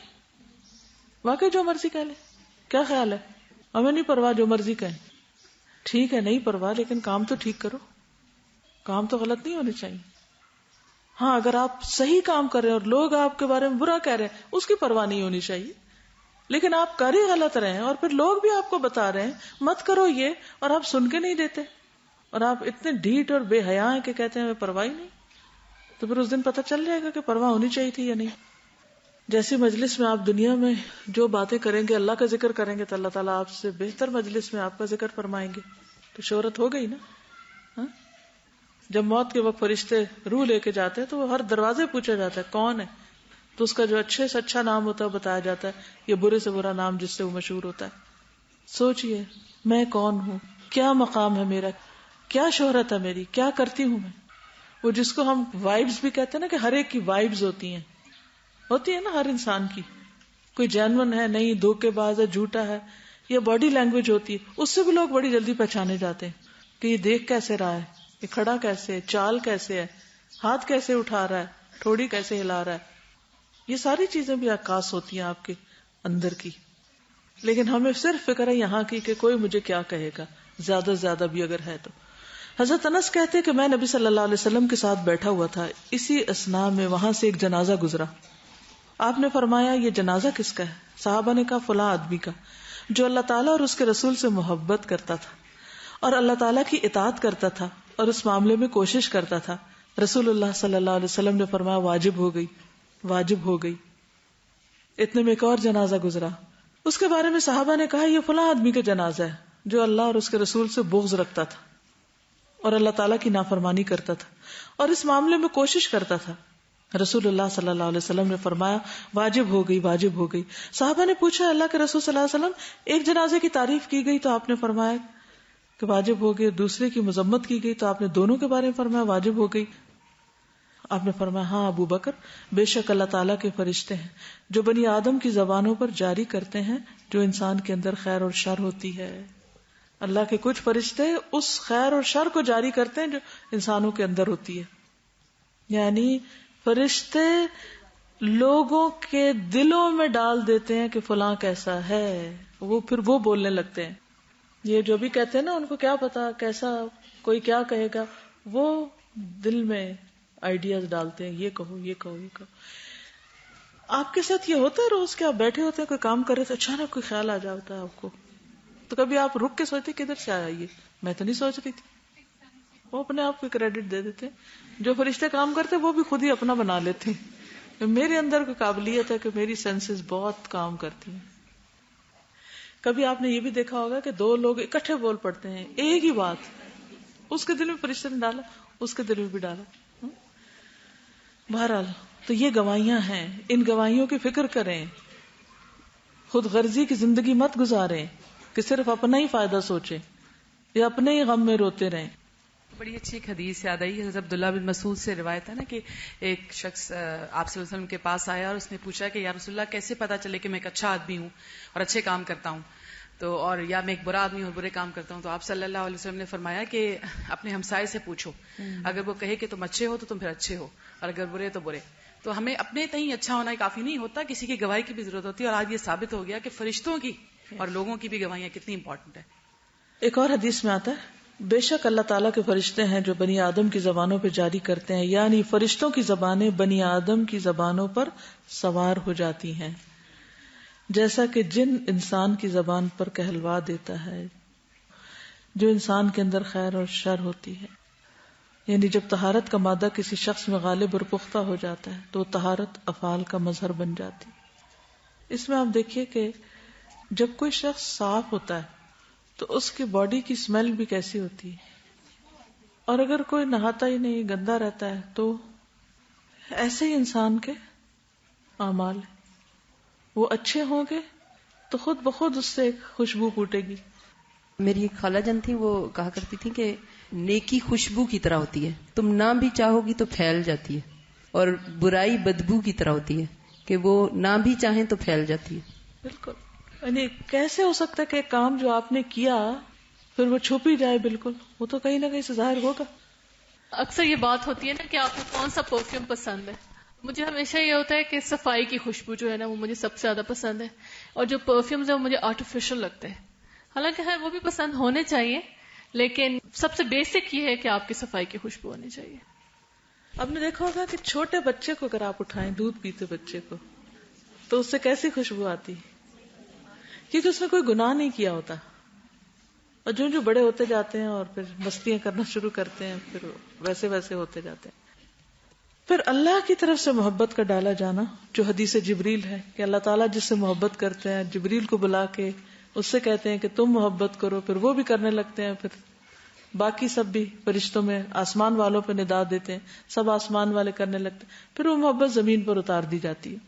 جو مرضی کہہ لیں، کیا خیال ہے، ہمیں نہیں پرواہ، جو مرضی کہیں. ٹھیک ہے نہیں پرواہ، لیکن کام تو ٹھیک کرو، کام تو غلط نہیں ہونے چاہیے. ہاں اگر آپ صحیح کام کر رہے ہیں اور لوگ آپ کے بارے میں برا کہہ رہے ہیں اس کی پرواہ نہیں ہونی چاہیے، لیکن آپ کر ہی غلط رہے ہیں اور پھر لوگ بھی آپ کو بتا رہے ہیں مت کرو یہ، اور آپ سن کے نہیں دیتے، اور آپ اتنے ڈھیٹ اور بے حیا ہیں کہ کہتے ہیں میں پرواہ ہی نہیں، تو پھر اس دن پتہ چل جائے گا کہ پرواہ ہونی چاہیے تھی یا نہیں۔ جیسی مجلس میں آپ دنیا میں جو باتیں کریں گے، اللہ کا ذکر کریں گے، تو اللہ تعالیٰ آپ سے بہتر مجلس میں آپ کا ذکر فرمائیں گے، تو شہرت ہو گئی نا۔ ہاں؟ جب موت کے وقت فرشتے روح لے کے جاتے ہیں تو وہ ہر دروازے پوچھا جاتا ہے کون ہے، تو اس کا جو اچھے سے اچھا نام ہوتا ہے بتایا جاتا ہے، یہ برے سے برا نام جس سے وہ مشہور ہوتا ہے۔ سوچئے میں کون ہوں، کیا مقام ہے میرا، کیا شہرت ہے میری، کیا کرتی ہوں میں۔ وہ جس کو ہم وائبز بھی کہتے ہیں نا، کہ ہر ایک کی وائبز ہوتی ہیں نا ہر انسان کی، کوئی جینون ہے نہیں، دھوکے باز ہے، جھوٹا ہے، یہ باڈی لینگویج ہوتی ہے، اس سے بھی لوگ بڑی جلدی پہچانے جاتے ہیں کہ یہ دیکھ کیسے رہا ہے، یہ کھڑا کیسے ہے، چال کیسے ہے، ہاتھ کیسے اٹھا رہا ہے، ٹھوڑی کیسے ہلا رہا ہے۔ یہ ساری چیزیں بھی عکاس ہوتی ہیں آپ کے اندر کی، لیکن ہمیں صرف فکر ہے یہاں کی کہ کوئی مجھے کیا کہے گا، زیادہ سے زیادہ بھی اگر ہے تو۔ حضرت انس کہتے کہ میں نبی صلی اللہ علیہ وسلم کے ساتھ بیٹھا ہوا تھا، اسی اثناء میں وہاں سے ایک جنازہ گزرا، آپ نے فرمایا یہ جنازہ کس کا ہے؟ صحابہ نے کہا فلاں آدمی کا، جو اللہ تعالیٰ اور اس کے رسول سے محبت کرتا تھا اور اللہ تعالیٰ کی اطاعت کرتا تھا اور اس معاملے میں کوشش کرتا تھا۔ رسول اللہ صلی اللہ علیہ وسلم نے فرمایا واجب ہو گئی، واجب ہو گئی۔ اتنے میں ایک اور جنازہ گزرا، اس کے بارے میں صحابہ نے کہا یہ فلاں آدمی کا جنازہ ہے جو اللہ اور اس کے رسول سے بغض رکھتا تھا اور اللہ تعالیٰ کی نافرمانی کرتا تھا اور اس معاملے میں کوشش کرتا تھا۔ رسول اللہ صلی اللہ علیہ وسلم نے فرمایا واجب ہو گئی، واجب ہو گئی۔ صحابہ نے پوچھا اللہ کے رسول صلی اللہ علیہ وسلم ایک جنازے کی تعریف کی گئی تو آپ نے فرمایا کہ واجب ہو گئی، دوسرے کی مذمت کی گئی تو آپ نے دونوں کے بارے میں فرمایا واجب ہو گئی۔ آپ نے فرمایا ہاں ابو بکر، بے شک اللہ تعالیٰ کے فرشتے ہیں جو بنی آدم کی زبانوں پر جاری کرتے ہیں جو انسان کے اندر خیر اور شر ہوتی ہے۔ اللہ کے کچھ فرشتے اس خیر اور شر کو جاری کرتے ہیں جو انسانوں کے اندر ہوتی ہے، یعنی فرشتے لوگوں کے دلوں میں ڈال دیتے ہیں کہ فلاں کیسا ہے، وہ پھر وہ بولنے لگتے ہیں۔ یہ جو بھی کہتے ہیں نا ان کو کیا پتا کیسا کوئی کیا کہے گا، وہ دل میں آئیڈیاز ڈالتے ہیں، یہ کہو یہ کہو یہ کہو۔ آپ کے ساتھ یہ ہوتا ہے روز کہ آپ بیٹھے ہوتے ہیں کوئی کام کر رہے تھے، اچانک کوئی خیال آ جاتا ہے آپ کو، تو کبھی آپ رک کے سوچتے کدھر سے آیا یہ، میں تو نہیں سوچ رہی تھی۔ وہ اپنے آپ کو کریڈٹ دے دیتے ہیں۔ جو فرشتے کام کرتے وہ بھی خود ہی اپنا بنا لیتے ہیں۔ میرے اندر کوئی قابلیت ہے کہ میری سینسز بہت کام کرتی ہیں۔ کبھی آپ نے یہ بھی دیکھا ہوگا کہ دو لوگ اکٹھے بول پڑتے ہیں ایک ہی بات، اس کے دل میں فرشتے نے ڈالا، اس کے دل میں بھی ڈالا۔ بہرحال تو یہ گواہیاں ہیں، ان گواہیوں کی فکر کریں، خود غرضی کی زندگی مت گزاریں کہ صرف اپنا ہی فائدہ سوچیں یا اپنے ہی غم میں روتے رہیں۔ بڑی اچھی ایک حدیث یاد آئی، حضرت عبداللہ بن مسعود سے روایت ہے نا کہ ایک شخص آپ صلی اللہ علیہ وسلم کے پاس آیا اور اس نے پوچھا کہ یا رسول اللہ کیسے پتا چلے کہ میں ایک اچھا آدمی ہوں اور اچھے کام کرتا ہوں، تو اور یا میں ایک برا آدمی ہوں اور برے کام کرتا ہوں؟ تو آپ صلی اللہ علیہ وسلم نے فرمایا کہ اپنے ہمسائے سے پوچھو، اگر وہ کہے کہ تم اچھے ہو تو تم پھر اچھے ہو، اور اگر برے تو برے۔ تو ہمیں اپنے تئیں اچھا ہونا کافی نہیں ہوتا، کسی کی گواہی کی بھی ضرورت ہوتی ہے، اور آج یہ ثابت ہو گیا کہ فرشتوں کی اور لوگوں کی بھی گواہیاں کتنی امپورٹنٹ ہے۔ ایک اور حدیث میں آتا ہے بے شک اللہ تعالیٰ کے فرشتے ہیں جو بنی آدم کی زبانوں پہ جاری کرتے ہیں، یعنی فرشتوں کی زبانیں بنی آدم کی زبانوں پر سوار ہو جاتی ہیں جیسا کہ جن انسان کی زبان پر کہلوا دیتا ہے، جو انسان کے اندر خیر اور شر ہوتی ہے۔ یعنی جب طہارت کا مادہ کسی شخص میں غالب اور پختہ ہو جاتا ہے تو طہارت افعال کا مظہر بن جاتی۔ اس میں آپ دیکھیے کہ جب کوئی شخص صاف ہوتا ہے تو اس کی باڈی کی اسمیل بھی کیسی ہوتی ہے، اور اگر کوئی نہاتا ہی نہیں گندا رہتا ہے تو ایسے ہی انسان کے اعمال وہ اچھے ہوں گے تو خود بخود اس سے ایک خوشبو پھوٹے گی۔ میری ایک خالہ جان تھی، وہ کہا کرتی تھی کہ نیکی خوشبو کی طرح ہوتی ہے، تم نہ بھی چاہو گی تو پھیل جاتی ہے، اور برائی بدبو کی طرح ہوتی ہے کہ وہ نہ بھی چاہیں تو پھیل جاتی ہے۔ بالکل، یعنی کیسے ہو سکتا ہے کہ ایک کام جو آپ نے کیا پھر وہ چھپ ہی جائے؟ بالکل، وہ تو کہیں نہ کہیں سے ظاہر ہوگا۔ اکثر یہ بات ہوتی ہے نا کہ آپ کو کون سا پرفیوم پسند ہے، مجھے ہمیشہ یہ ہوتا ہے کہ صفائی کی خوشبو جو ہے نا وہ مجھے سب سے زیادہ پسند ہے، اور جو پرفیومز ہیں وہ مجھے آرٹیفیشل لگتے ہیں، حالانکہ خیر وہ بھی پسند ہونے چاہیے، لیکن سب سے بیسک یہ ہے کہ آپ کی صفائی کی خوشبو ہونی چاہیے۔ آپ نے دیکھا ہوگا کہ چھوٹے بچے کو اگر آپ اٹھائیں، دودھ پیتے بچے کو، تو اس سے کیسی خوشبو آتی، کیونکہ اس نے کوئی گناہ نہیں کیا ہوتا. اور جو بڑے ہوتے جاتے ہیں اور پھر مستیاں کرنا شروع کرتے ہیں، پھر ویسے ویسے ہوتے جاتے ہیں. پھر اللہ کی طرف سے محبت کا ڈالا جانا، جو حدیث جبریل ہے کہ اللہ تعالیٰ جس سے محبت کرتے ہیں جبریل کو بلا کے اس سے کہتے ہیں کہ تم محبت کرو، پھر وہ بھی کرنے لگتے ہیں. پھر باقی سب بھی فرشتوں میں آسمان والوں پہ ندا دیتے ہیں، سب آسمان والے کرنے لگتے ہیں، پھر وہ محبت زمین پر اتار دی جاتی ہے.